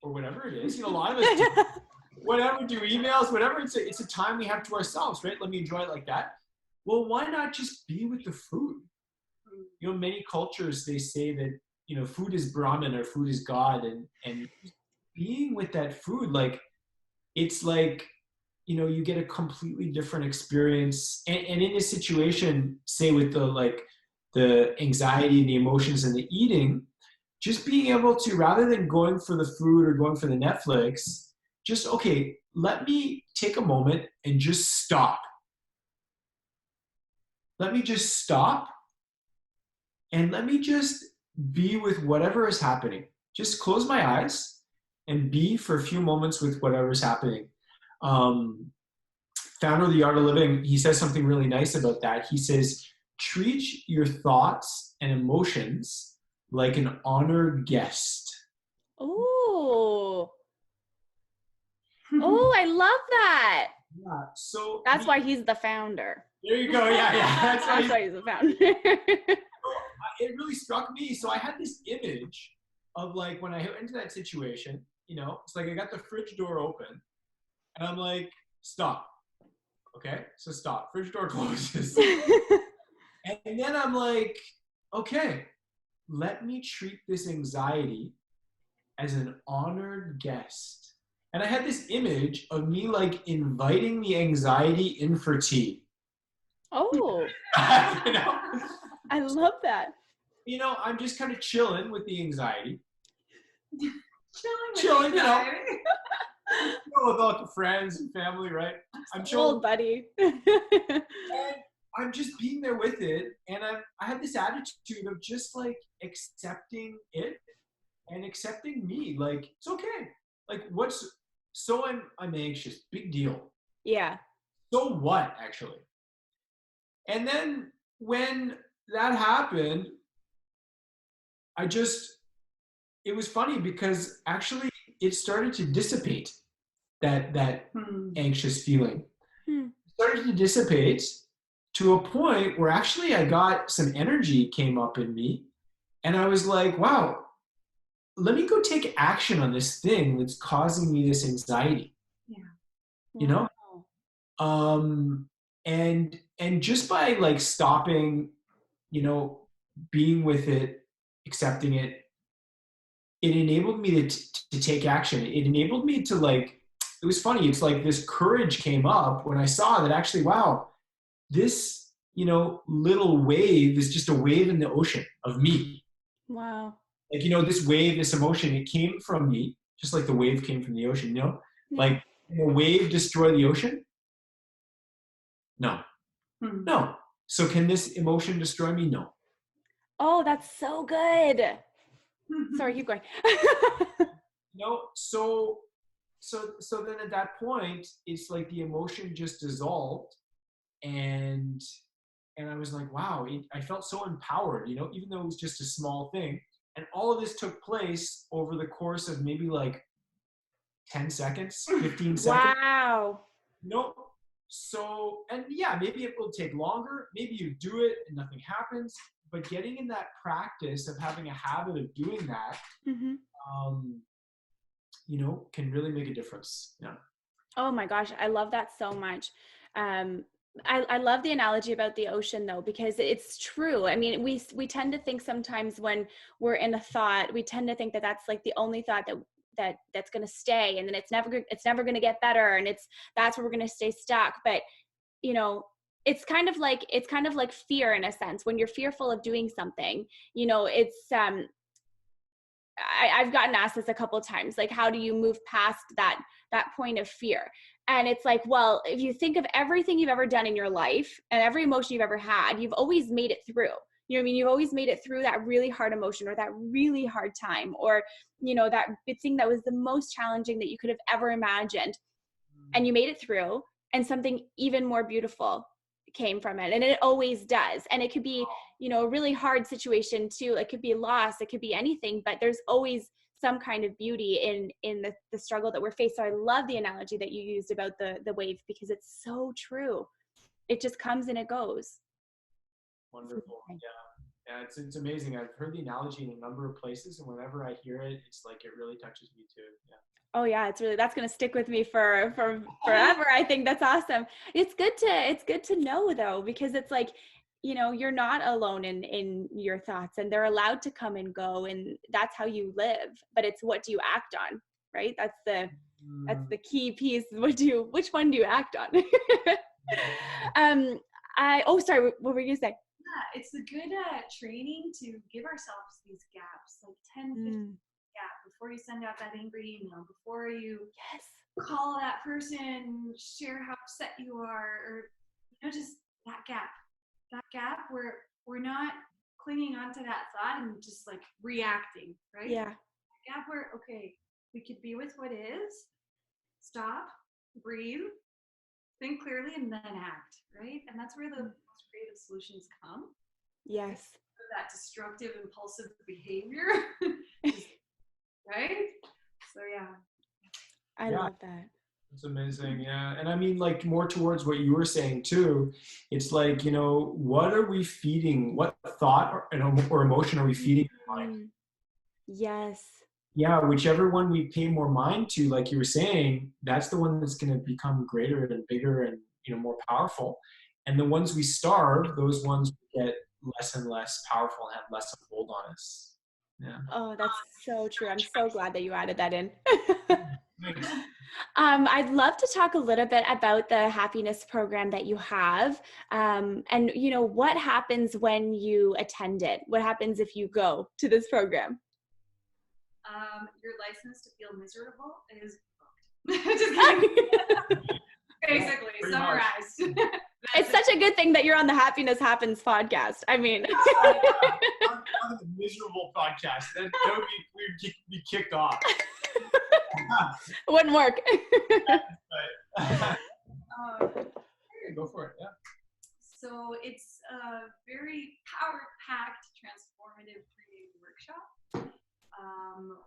[SPEAKER 2] or whatever it is. A lot of us do emails, whatever. It's a time we have to ourselves, right? Let me enjoy it like that. Well, why not just be with the food? Many cultures, they say that, food is Brahman or food is God, and being with that food, like, it's like, you get a completely different experience. And in a situation, say with the anxiety and the emotions and the eating, just being able to, rather than going for the food or going for the Netflix, just, okay, let me take a moment and just stop. Let me just stop, and let me just be with whatever is happening. Just close my eyes and be for a few moments with whatever is happening. Founder of The Art of Living, he says something really nice about that. He says, treat your thoughts and emotions like an honored guest.
[SPEAKER 1] Oh, I love that.
[SPEAKER 2] Yeah, so
[SPEAKER 1] that's why he's the founder.
[SPEAKER 2] There you go. Yeah.
[SPEAKER 1] That's why he's the founder.
[SPEAKER 2] It really struck me. So I had this image of like when I went into that situation, it's like I got the fridge door open, and I'm like, stop. Okay, so stop. Fridge door closes. And then I'm like, okay, let me treat this anxiety as an honored guest. And I had this image of me like inviting the anxiety in for tea.
[SPEAKER 1] Oh, I love that.
[SPEAKER 2] you know, I'm just kind of chilling with the anxiety.
[SPEAKER 3] Chilling,
[SPEAKER 2] You know, with all the friends and family, right? I'm chilling.
[SPEAKER 1] Old buddy.
[SPEAKER 2] And I'm just being there with it. And I had this attitude of just like accepting it and accepting me. Like, it's okay. Like, so I'm anxious. Big deal.
[SPEAKER 1] Yeah.
[SPEAKER 2] So what, actually? And then when that happened, it was funny because actually it started to dissipate, that anxious feeling. It started to dissipate to a point where actually I got some energy came up in me, and I was like, wow, let me go take action on this thing that's causing me this anxiety.
[SPEAKER 3] Yeah.
[SPEAKER 2] You know? And just by like stopping, you know, being with it, accepting it, it enabled me to take action. It enabled me to like, it was funny. It's like this courage came up when I saw that actually, wow, this, you know, little wave is just a wave in the ocean of me.
[SPEAKER 1] Wow.
[SPEAKER 2] Like, you know, this wave, this emotion, it came from me, just like the wave came from the ocean, you know?
[SPEAKER 1] Yeah.
[SPEAKER 2] Like, can a wave destroy the ocean? No. No. So can this emotion destroy me? No.
[SPEAKER 1] Oh, that's so good. Sorry, keep going.
[SPEAKER 2] No. So then at that point, it's like the emotion just dissolved, and I was like, wow, I felt so empowered, you know, even though it was just a small thing. And all of this took place over the course of maybe like 10 seconds, 15 seconds.
[SPEAKER 1] Wow.
[SPEAKER 2] No. So, and yeah, maybe it will take longer. Maybe you do it and nothing happens. But getting in that practice of having a habit of doing that, you know, can really make a difference. Yeah.
[SPEAKER 1] Oh my gosh, I love that so much. I love the analogy about the ocean though, because it's true. I mean, we tend to think sometimes when we're in a thought, we tend to think that that's like the only thought that's going to stay, and then it's never going to get better, and that's where we're going to stay stuck. But you know, it's kind of like fear in a sense. When you're fearful of doing something, you know, it's I've gotten asked this a couple of times, like, how do you move past that point of fear? And it's like, well, if you think of everything you've ever done in your life and every emotion you've ever had, you've always made it through. You know what I mean? You've always made it through that really hard emotion or that really hard time, or, you know, that thing that was the most challenging that you could have ever imagined. And you made it through, and something even more beautiful came from it. And it always does. And it could be, you know, a really hard situation too. It could be loss, it could be anything, but there's always some kind of beauty in the struggle that we're faced. So I love the analogy that you used about the wave, because it's so true. It just comes and it goes.
[SPEAKER 2] Wonderful. Yeah, it's amazing. I've heard the analogy in a number of places, and whenever I hear it, it's like it really touches me too. Yeah.
[SPEAKER 1] Oh yeah, that's going to stick with me for forever. I think that's awesome. It's good to know though, because it's like, you know, you're not alone in your thoughts, and they're allowed to come and go, and that's how you live. But it's, what do you act on, right? That's the key piece. Which one do you act on? Sorry, what were you gonna say?
[SPEAKER 3] Yeah, it's a good training to give ourselves these gaps, like 10, 15 gap before you send out that angry email, before you call that person, share how upset you are, or, you know, just that gap where we're not clinging onto that thought and just like reacting, right?
[SPEAKER 1] Yeah.
[SPEAKER 3] That gap where, okay, we could be with what is, stop, breathe, think clearly, and then act, right? And that's where the most creative solutions come.
[SPEAKER 1] Yes.
[SPEAKER 3] That destructive, impulsive behavior, right? So yeah.
[SPEAKER 1] I love that.
[SPEAKER 2] It's amazing. Yeah. And I mean, like, more towards what you were saying too, it's like, you know, what are we feeding? What thought or emotion are we feeding our mind?
[SPEAKER 1] Yes.
[SPEAKER 2] Yeah, whichever one we pay more mind to, like you were saying, that's the one that's going to become greater and bigger and, you know, more powerful. And the ones we starve, those ones get less and less powerful and have less of a hold on us. Yeah.
[SPEAKER 1] Oh, that's so true. I'm so glad that you added that in.
[SPEAKER 2] Thanks.
[SPEAKER 1] I'd love to talk a little bit about the happiness program that you have. And, what happens when you attend it? What happens if you go to this program?
[SPEAKER 3] Your license to feel miserable is booked. Just kidding. Basically,
[SPEAKER 2] Pretty
[SPEAKER 3] summarized.
[SPEAKER 1] It's such a good thing that you're on the Happiness Happens podcast. I mean,
[SPEAKER 2] On the miserable podcast, that would we'd be kicked off.
[SPEAKER 1] it wouldn't work.
[SPEAKER 2] Go for it. Yeah.
[SPEAKER 3] So it's a very power-packed, transformative 3-day workshop.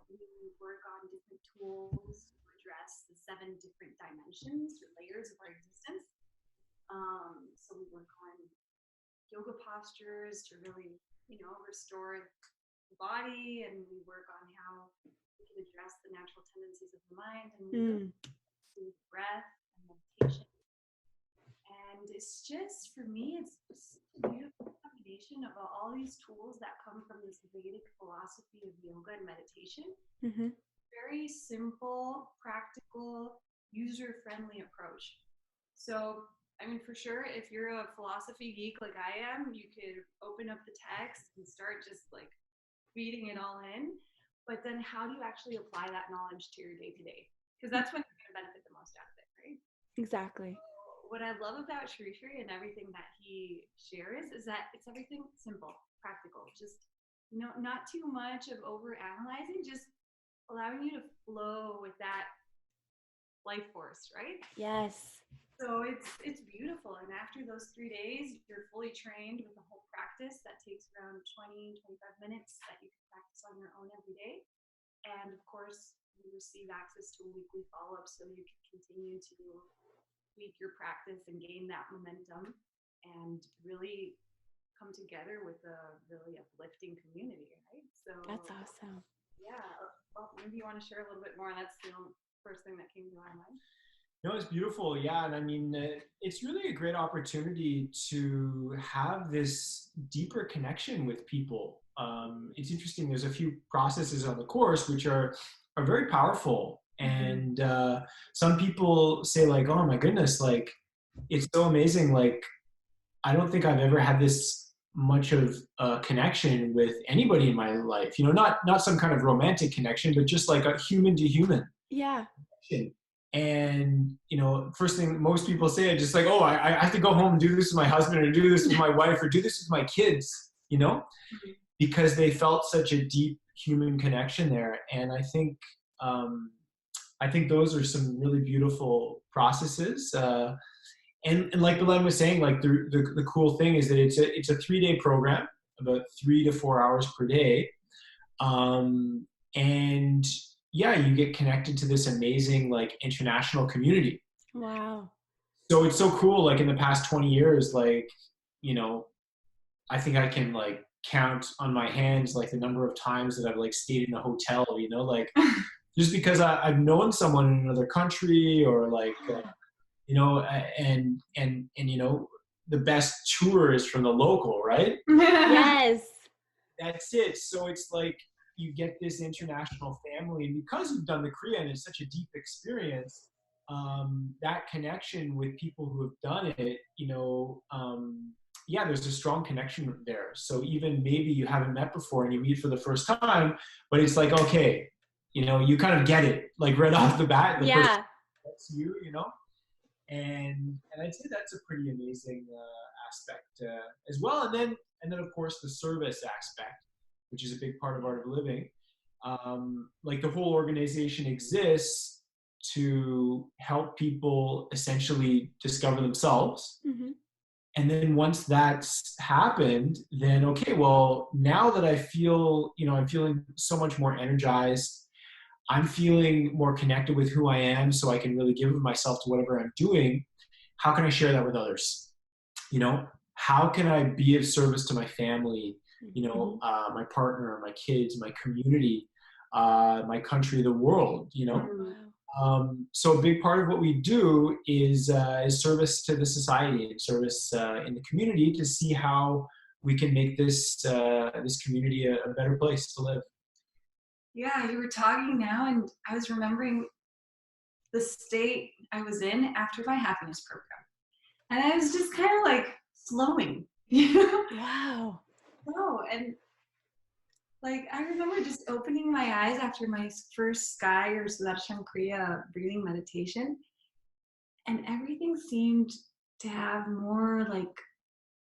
[SPEAKER 3] We work on different tools to address the 7 different dimensions or layers of our existence. So we work on yoga postures to really, restore the body, and we work on how we can address the natural tendencies of the mind and through breath and meditation. And it's just, for me, it's just a beautiful combination of all these tools that come from this Vedic philosophy of yoga and meditation.
[SPEAKER 1] Mm-hmm.
[SPEAKER 3] Very simple, practical, user-friendly approach. So, for sure, if you're a philosophy geek like I am, you could open up the text and start just like feeding it all in. But then how do you actually apply that knowledge to your day-to-day? Because that's when you're going to benefit the most out of it, right?
[SPEAKER 1] Exactly.
[SPEAKER 3] What I love about Sri and everything that he shares is that it's everything simple, practical, just not too much of over analyzing, just allowing you to flow with that life force, right?
[SPEAKER 1] Yes.
[SPEAKER 3] So it's beautiful. And after those 3 days, you're fully trained with a whole practice that takes around 20, 25 minutes that you can practice on your own every day. And of course, you receive access to a weekly follow-up so you can continue to tweak your practice and gain that momentum and really come together with a really uplifting community, right? So
[SPEAKER 1] That's awesome.
[SPEAKER 3] Yeah. Well, maybe you want to share a little bit more. That's the first thing that came to my mind.
[SPEAKER 2] No, it's beautiful. Yeah. And it's really a great opportunity to have this deeper connection with people. It's interesting. There's a few processes on the course which are very powerful. And some people say like, oh my goodness, like it's so amazing. Like, I don't think I've ever had this much of a connection with anybody in my life, not some kind of romantic connection, but just like a human to human connection. And, first thing most people say is just like, oh, I have to go home and do this with my husband or do this with my wife or do this with my kids, because they felt such a deep human connection there. And I think those are some really beautiful processes. And like Belen was saying, like the cool thing is that it's a 3-day program, about 3 to 4 hours per day. And yeah, you get connected to this amazing like international community.
[SPEAKER 1] Wow.
[SPEAKER 2] So it's so cool. Like in the past 20 years, like, I think I can like count on my hands, like the number of times that I've like stayed in a hotel, like just because I've known someone in another country or like, and the best tour is from the local, right?
[SPEAKER 1] Yes.
[SPEAKER 2] That's it. So it's like you get this international family, and because you've done the Kriya and it's such a deep experience, that connection with people who have done it, there's a strong connection there. So even maybe you haven't met before and you meet for the first time, but it's like, okay, you kind of get it, like right off the bat. The person gets you, and I'd say that's a pretty amazing aspect as well. And then of course the service aspect, which is a big part of Art of Living. Like the whole organization exists to help people essentially discover themselves. Mm-hmm. And then once that's happened, then okay, well, now that I feel, I'm feeling so much more energized, I'm feeling more connected with who I am, so I can really give of myself to whatever I'm doing. How can I share that with others? How can I be of service to my family, my partner, my kids, my community, my country, the world, So a big part of what we do is service to the society and service in the community to see how we can make this community a better place to live.
[SPEAKER 3] Yeah, you were talking now, and I was remembering the state I was in after my happiness program. And I was just kind of like flowing, you know?
[SPEAKER 1] Wow.
[SPEAKER 3] Oh, and like I remember just opening my eyes after my first sky or Sudarshan Kriya breathing meditation, and everything seemed to have more like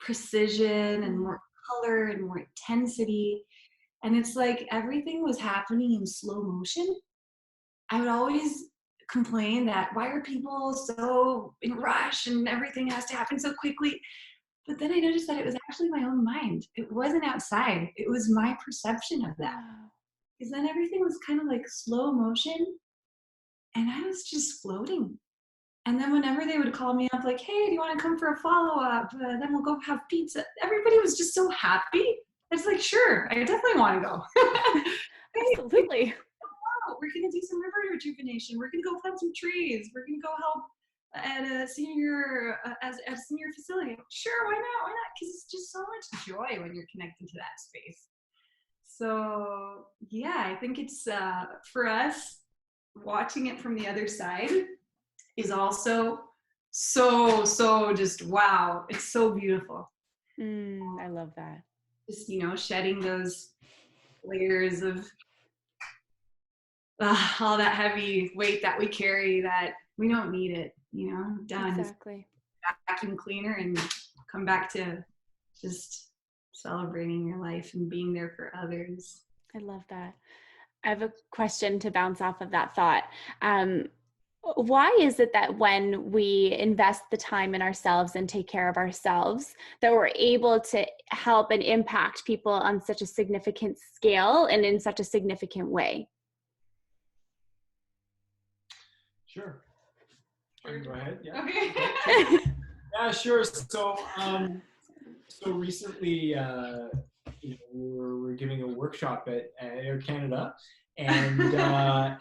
[SPEAKER 3] precision and more color and more intensity. And it's like everything was happening in slow motion. I would always complain that why are people so in a rush and everything has to happen so quickly? But then I noticed that it was actually my own mind. It wasn't outside. It was my perception of that.
[SPEAKER 1] Wow.
[SPEAKER 3] Because then everything was kind of like slow motion and I was just floating. And then whenever they would call me up like, hey, do you want to come for a follow-up? Then we'll go have pizza. Everybody was just so happy. It's like, sure, I definitely want to go.
[SPEAKER 1] Absolutely.
[SPEAKER 3] Oh, we're going to do some river rejuvenation. We're going to go plant some trees. We're going to go help at a senior facility. Sure, why not? Why not? Because it's just so much joy when you're connected to that space. So yeah, I think it's for us, watching it from the other side is also so just wow. It's so beautiful.
[SPEAKER 1] I love that.
[SPEAKER 3] Just, you know, shedding those layers of all that heavy weight that we carry that we don't need it, you know, done.
[SPEAKER 1] Exactly.
[SPEAKER 3] Vacuum cleaner and come back to just celebrating your life and being there for others.
[SPEAKER 1] I love that. I have a question to bounce off of that thought. Why is it that when we invest the time in ourselves and take care of ourselves, that we're able to help and impact people on such a significant scale and in such a significant way?
[SPEAKER 2] Sure. Go ahead. Yeah.
[SPEAKER 3] Okay.
[SPEAKER 2] Yeah, sure. So, so recently, we're giving a workshop at Air Canada, and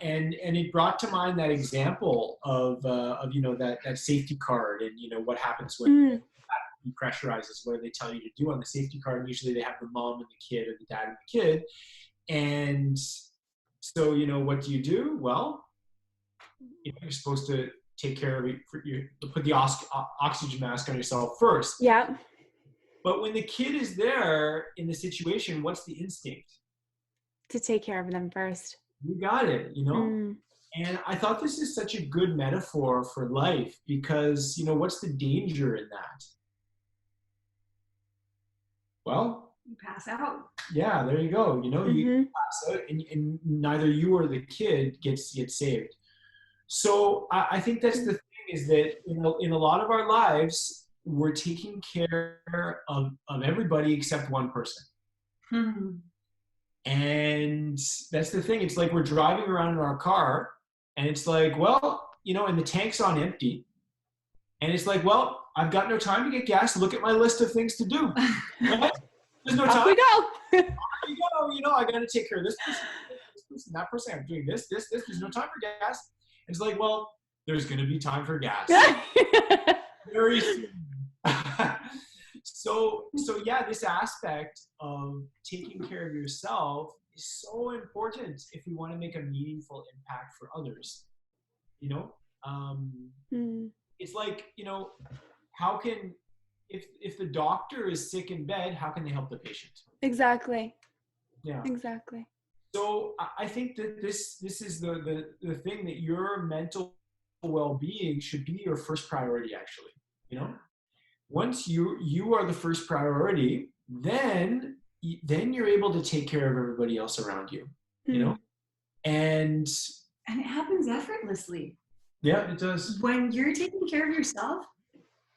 [SPEAKER 2] and it brought to mind that example of that safety card, and what happens when he pressurizes. What do they tell you to do on the safety card? And usually they have the mom and the kid, or the dad and the kid, and so what do? Well, you're supposed to take care of it. You put the oxygen mask on yourself first.
[SPEAKER 1] Yeah.
[SPEAKER 2] But when the kid is there in the situation, what's the instinct?
[SPEAKER 1] To take care of them first.
[SPEAKER 2] You got it, And I thought this is such a good metaphor for life because, what's the danger in that? Well,
[SPEAKER 3] You pass out.
[SPEAKER 2] Yeah, there you go. You pass out and neither you or the kid gets saved. So I think that's the thing is that, in a lot of our lives, we're taking care of everybody except one person. And that's the thing. It's like we're driving around in our car and it's like, well, and the tank's on empty. And it's like, well, I've got no time to get gas. Look at my list of things to do. Right? There's no time.
[SPEAKER 1] Off we go.
[SPEAKER 2] Off we go. I got to take care of this person, that person. I'm doing this. There's no time for gas. It's like, well, there's going to be time for gas. Very soon. So yeah, this aspect of taking care of yourself is so important if we want to make a meaningful impact for others. It's like, how can, if the doctor is sick in bed, how can they help the patient?
[SPEAKER 1] Exactly.
[SPEAKER 2] Yeah.
[SPEAKER 1] Exactly.
[SPEAKER 2] So I think that this is the thing, that your mental well-being should be your first priority, actually. Once you are the first priority, then you're able to take care of everybody else around you. And
[SPEAKER 3] it happens effortlessly.
[SPEAKER 2] Yeah, it does.
[SPEAKER 3] When you're taking care of yourself,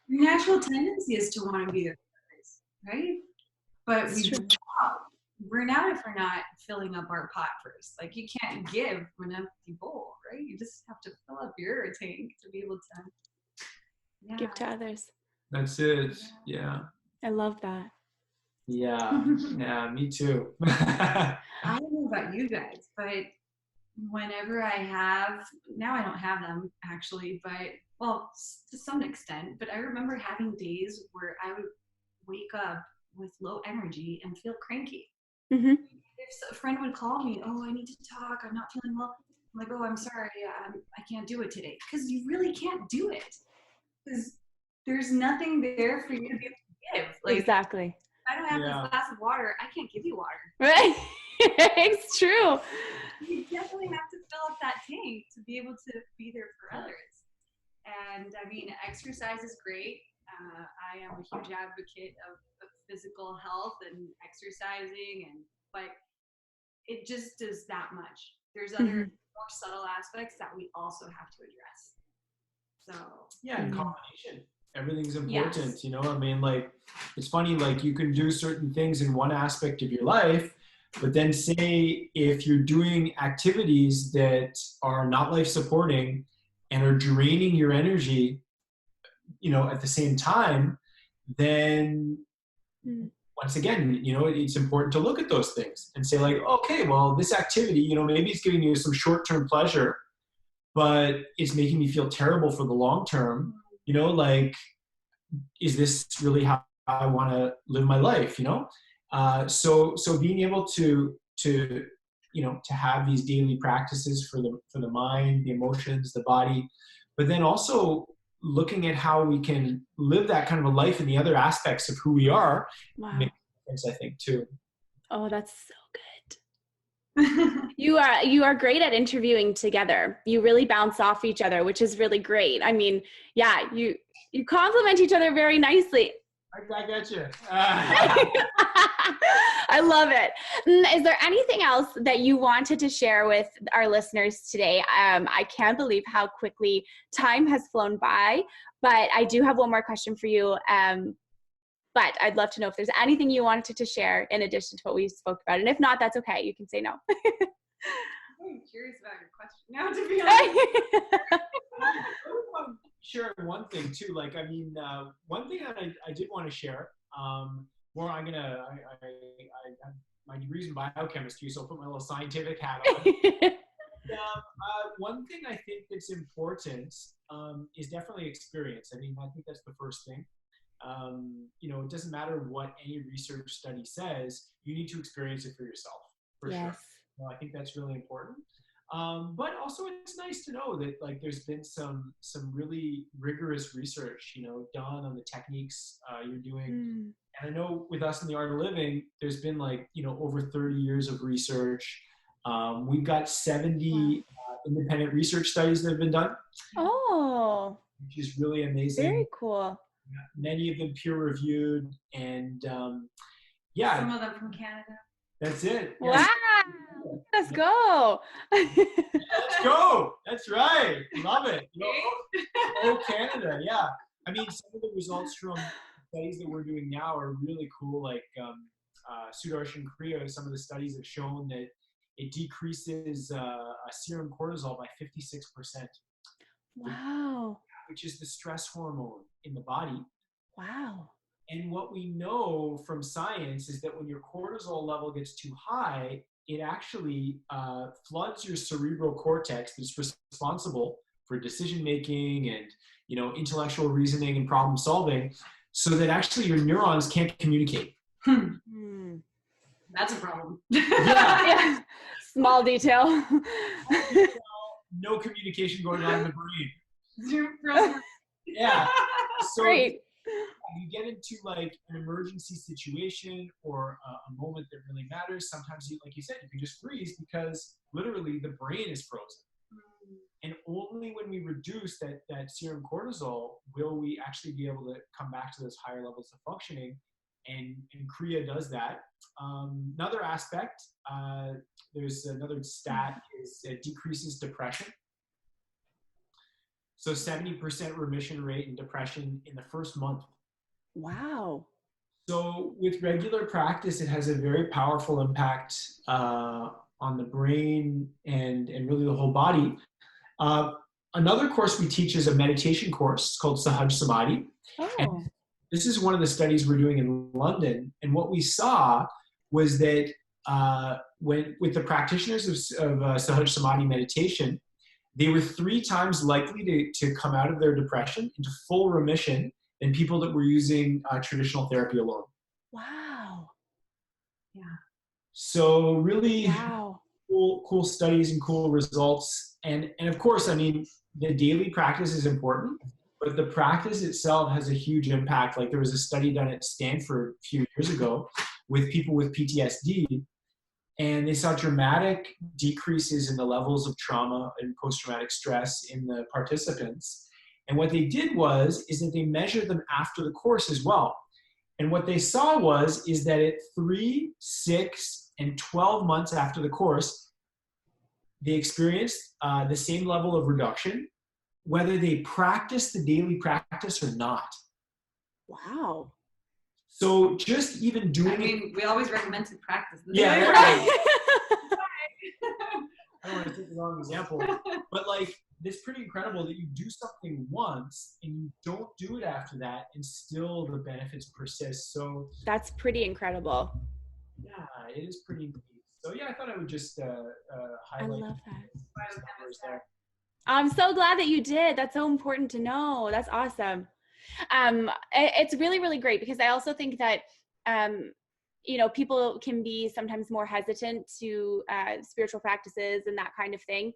[SPEAKER 3] your natural tendency is to want to be there for others, right? But we're out if we're not filling up our pot first. Like, you can't give from an empty bowl, right? You just have to fill up your tank to be able to
[SPEAKER 1] give to others.
[SPEAKER 2] That's it. Yeah.
[SPEAKER 1] I love that.
[SPEAKER 2] Yeah. Yeah, me too.
[SPEAKER 3] I don't know about you guys, but whenever now I don't have them actually, but well, to some extent, but I remember having days where I would wake up with low energy and feel cranky. If a friend would call me, oh, I need to talk, I'm not feeling well, I'm like, oh, I'm sorry, I can't do it today. Because you really can't do it. Because there's nothing there for you to be able to give. Like,
[SPEAKER 1] Exactly.
[SPEAKER 3] if I don't have this glass of water, I can't give you water.
[SPEAKER 1] Right. It's true.
[SPEAKER 3] You definitely have to fill up that tank to be able to be there for others. And I mean, exercise is great. I am a huge advocate of physical health and exercising, but it just does that much. There's other more subtle aspects that we also have to address. So
[SPEAKER 2] yeah, and combination. Everything's important, yes. You know, I mean, like, it's funny, like, you can do certain things in one aspect of your life, but then say if you're doing activities that are not life supporting and are draining your energy, you know, at the same time, then once again, you know, it's important to look at those things and say, like, okay, well, this activity, you know, maybe it's giving you some short-term pleasure, but it's making me feel terrible for the long term. You know, like, is this really how I want to live my life? You know, so being able to you know, to have these daily practices for the mind, the emotions, the body, but then also looking at how we can live that kind of a life in the other aspects of who we are.
[SPEAKER 1] Wow.
[SPEAKER 2] Makes sense, I think, too.
[SPEAKER 1] Oh, that's so good. You are great at interviewing together. You really bounce off each other, which is really great. I mean, yeah, you complement each other very nicely.
[SPEAKER 2] I got you.
[SPEAKER 1] I love it. Is there anything else that you wanted to share with our listeners today? I can't believe how quickly time has flown by, but I do have one more question for you. But I'd love to know if there's anything you wanted to share in addition to what we spoke about. And if not, that's okay. You can say no.
[SPEAKER 3] I'm curious about your question now, to be honest.
[SPEAKER 2] Share one thing too. Like, I mean, one thing that I did want to share, more I have my degrees in biochemistry, so I'll put my little scientific hat on. One thing I think that's important is definitely experience. I mean, I think that's the first thing. You know, it doesn't matter what any research study says, you need to experience it for yourself, for sure. Well, I think that's really important. But also it's nice to know that, like, there's been some really rigorous research, you know, done on the techniques you're doing. And I know with us in the Art of Living, there's been, like, you know, over 30 years of research. We've got 70 independent research studies that have been done.
[SPEAKER 1] Oh,
[SPEAKER 2] which is really amazing.
[SPEAKER 1] Very cool.
[SPEAKER 2] Many of them peer reviewed, and yeah.
[SPEAKER 3] Some of them from Canada.
[SPEAKER 2] That's it.
[SPEAKER 1] Wow. Yes. Let's go.
[SPEAKER 2] Let's go. That's right. Love it. Oh, Canada. Yeah. I mean, some of the results from studies that we're doing now are really cool. Like Sudarshan, Kriya, some of the studies have shown that it decreases serum cortisol by 56%.
[SPEAKER 1] Wow.
[SPEAKER 2] Which is the stress hormone in the body.
[SPEAKER 1] Wow.
[SPEAKER 2] And what we know from science is that when your cortisol level gets too high, it actually floods your cerebral cortex that's responsible for decision making and, you know, intellectual reasoning and problem solving, so that actually your neurons can't communicate.
[SPEAKER 3] That's a problem.
[SPEAKER 1] Yeah. Small detail.
[SPEAKER 2] No communication going on in the brain. Yeah. So
[SPEAKER 1] Great.
[SPEAKER 2] you get into, like, an emergency situation or a moment that really matters. Sometimes, like you said, you can just freeze because literally the brain is frozen. And only when we reduce that serum cortisol will we actually be able to come back to those higher levels of functioning. And Kriya does that. Another aspect, there's another stat, is it decreases depression. So 70% remission rate in depression in the first month.
[SPEAKER 1] Wow. So
[SPEAKER 2] with regular practice, it has a very powerful impact on the brain and really the whole body. Another course we teach is a meditation course. It's called Sahaj Samadhi. And this is one of the studies we're doing in London. And what we saw was that with the practitioners of Sahaj Samadhi meditation, they were 3 times likely to come out of their depression into full remission than people that were using traditional therapy alone.
[SPEAKER 1] Wow.
[SPEAKER 3] Yeah.
[SPEAKER 2] So really, cool studies and cool results. And of course, I mean, the daily practice is important, but the practice itself has a huge impact. Like there was a study done at Stanford a few years ago with people with PTSD, and they saw dramatic decreases in the levels of trauma and post-traumatic stress in the participants. And what they did is that they measured them after the course as well. And what they saw is that at 3, 6, and 12 months after the course, they experienced the same level of reduction, whether they practice the daily practice or not.
[SPEAKER 1] Wow.
[SPEAKER 2] So just even doing
[SPEAKER 3] we always recommend to practice.
[SPEAKER 2] Yeah, right. I don't want to take the wrong example, but like, it's pretty incredible that you do something once and you don't do it after that and still the benefits persist. So
[SPEAKER 1] that's pretty incredible.
[SPEAKER 2] Yeah, it is pretty neat. So yeah, I thought I would just highlight.
[SPEAKER 1] I love that.
[SPEAKER 2] Numbers there.
[SPEAKER 1] I'm so glad that you did. That's so important to know. That's awesome. It's really, really great because I also think that, you know, people can be sometimes more hesitant to spiritual practices and that kind of thing,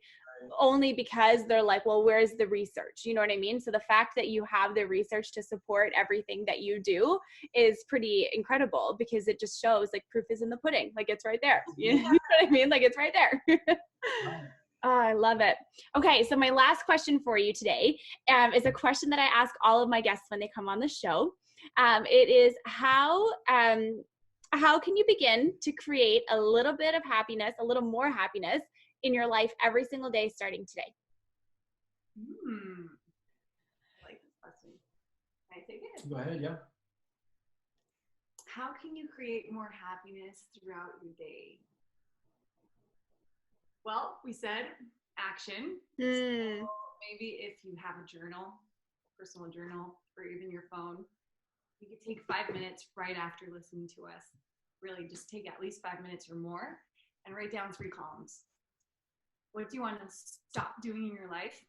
[SPEAKER 1] only because they're like, well, where's the research? You know what I mean? So the fact that you have the research to support everything that you do is pretty incredible, because it just shows like proof is in the pudding. Like it's right there. You know what I mean? Like it's right there. Oh, I love it. Okay, so my last question for you today is a question that I ask all of my guests when they come on the show. It is how can you begin to create a little bit of happiness, a little more happiness in your life every single day starting today?
[SPEAKER 3] I like this question. Can I take it?
[SPEAKER 2] Go ahead, yeah.
[SPEAKER 3] How can you create more happiness throughout your day? Well, we said action. So maybe if you have a journal, personal journal, or even your phone, you could take 5 minutes right after listening to us. Really just take at least 5 minutes or more and write down 3 columns. What do you want to stop doing in your life?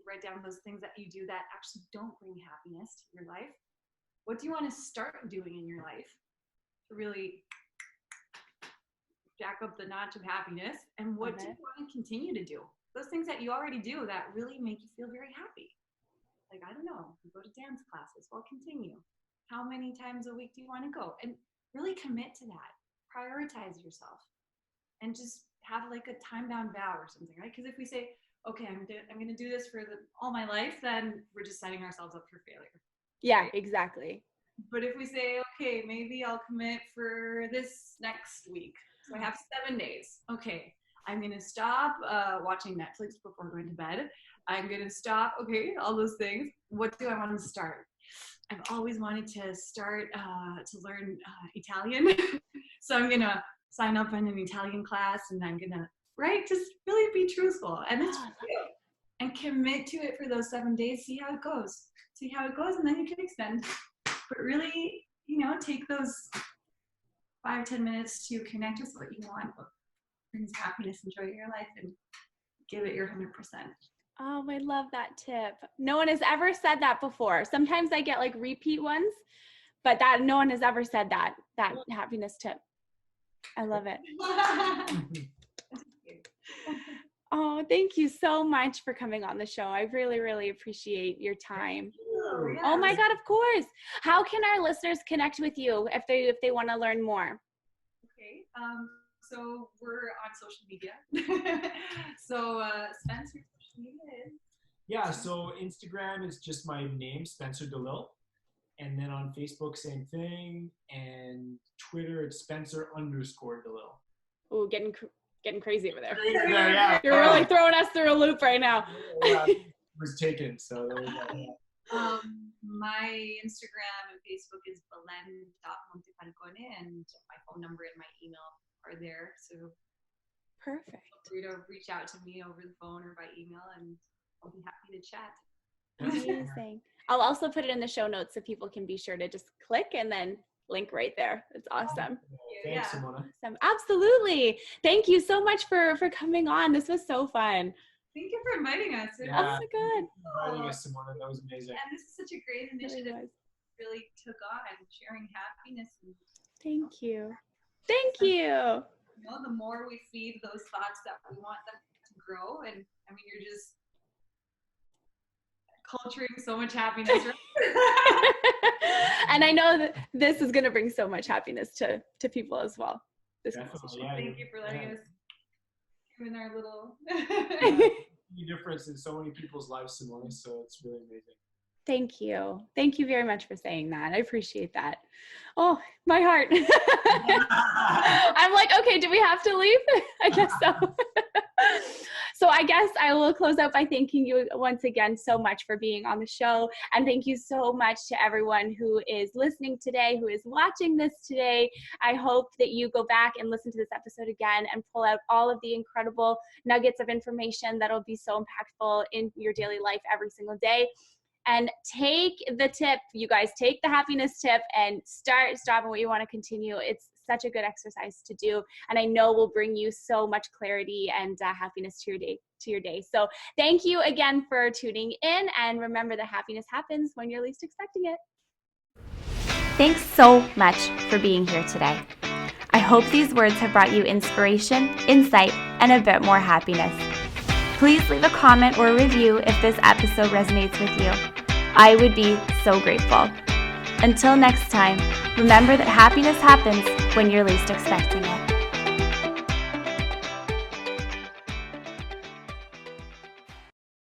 [SPEAKER 3] Write down those things that you do that actually don't bring happiness to your life. What do you want to start doing in your life to really jack up the notch of happiness? And what do you want to continue to do? Those things that you already do that really make you feel very happy. Like, I don't know, you go to dance classes. Well, continue. How many times a week do you want to go? And really commit to that. Prioritize yourself. And just have like a time-bound vow or something, right? Because if we say, okay, I'm going to do this for all my life, then we're just setting ourselves up for failure.
[SPEAKER 1] Yeah, right? Exactly.
[SPEAKER 3] But if we say, okay, maybe I'll commit for this next week. So I have 7 days. Okay, I'm going to stop watching Netflix before going to bed. I'm going to stop, okay, all those things. What do I want to start? I've always wanted to start to learn Italian. So I'm going to sign up in an Italian class, and I'm going to, right, just really be truthful. And it's real. And commit to it for those 7 days. See how it goes. See how it goes, and then you can extend. But really, you know, take those 5-10 minutes to connect with what you want, what brings happiness and joy in your life, and give it your 100%.
[SPEAKER 1] Oh, I love that tip. No one has ever said that before. Sometimes I get like repeat ones, but that no one has ever said that happiness tip. I love it. Oh, thank you so much for coming on the show. I really, really appreciate your time.
[SPEAKER 3] Yes.
[SPEAKER 1] Oh my God, of course. How can our listeners connect with you if they want to learn more?
[SPEAKER 3] Okay. So we're on social media. So Spencer, social media is?
[SPEAKER 2] Yeah, so Instagram is just my name, Spencer Delisle. And then on Facebook, same thing. And Twitter, it's Spencer_Delisle.
[SPEAKER 1] Oh, getting crazy over there.
[SPEAKER 2] Yeah.
[SPEAKER 1] You're really throwing us through a loop right now.
[SPEAKER 2] Yeah, it was taken, so there we go.
[SPEAKER 3] My Instagram and Facebook is belen.montefalcone, and my phone number and my email are there. So
[SPEAKER 1] perfect.
[SPEAKER 3] Feel free to reach out to me over the phone or by email, and I'll be happy to chat.
[SPEAKER 1] Amazing. I'll also put it in the show notes so people can be sure to just click and then link right there. It's awesome.
[SPEAKER 2] Thanks, Simona.
[SPEAKER 1] Awesome. Absolutely. Thank you so much for coming on. This was so fun.
[SPEAKER 3] Thank you for inviting us.
[SPEAKER 1] Yeah. Oh my God.
[SPEAKER 2] Inviting us, Simona. That was amazing.
[SPEAKER 3] And this is such a great initiative. Really took on sharing happiness.
[SPEAKER 1] Thank you. Thank you.
[SPEAKER 3] You know, the more we feed those thoughts that we want them to grow, and I mean, you're just culturing so much happiness. Right?
[SPEAKER 1] And I know that this is going to bring so much happiness to people as well. This conversation.
[SPEAKER 2] Yeah,
[SPEAKER 3] Thank you for letting us give in our little
[SPEAKER 2] difference in so many people's lives, Simone. So it's really amazing.
[SPEAKER 1] Thank you. Thank you very much for saying that. I appreciate that. Oh, my heart. I'm like, okay, do we have to leave? I guess so. So I guess I will close out by thanking you once again so much for being on the show. And thank you so much to everyone who is listening today, who is watching this today. I hope that you go back and listen to this episode again and pull out all of the incredible nuggets of information that'll be so impactful in your daily life every single day. And take the tip, you guys, take the happiness tip and start stopping what you want to continue. It's such a good exercise to do. And I know will bring you so much clarity and happiness to your day. So thank you again for tuning in. And remember that happiness happens when you're least expecting it.
[SPEAKER 4] Thanks so much for being here today. I hope these words have brought you inspiration, insight, and a bit more happiness. Please leave a comment or a review if this episode resonates with you. I would be so grateful. Until next time, remember that happiness happens when you're least expecting it.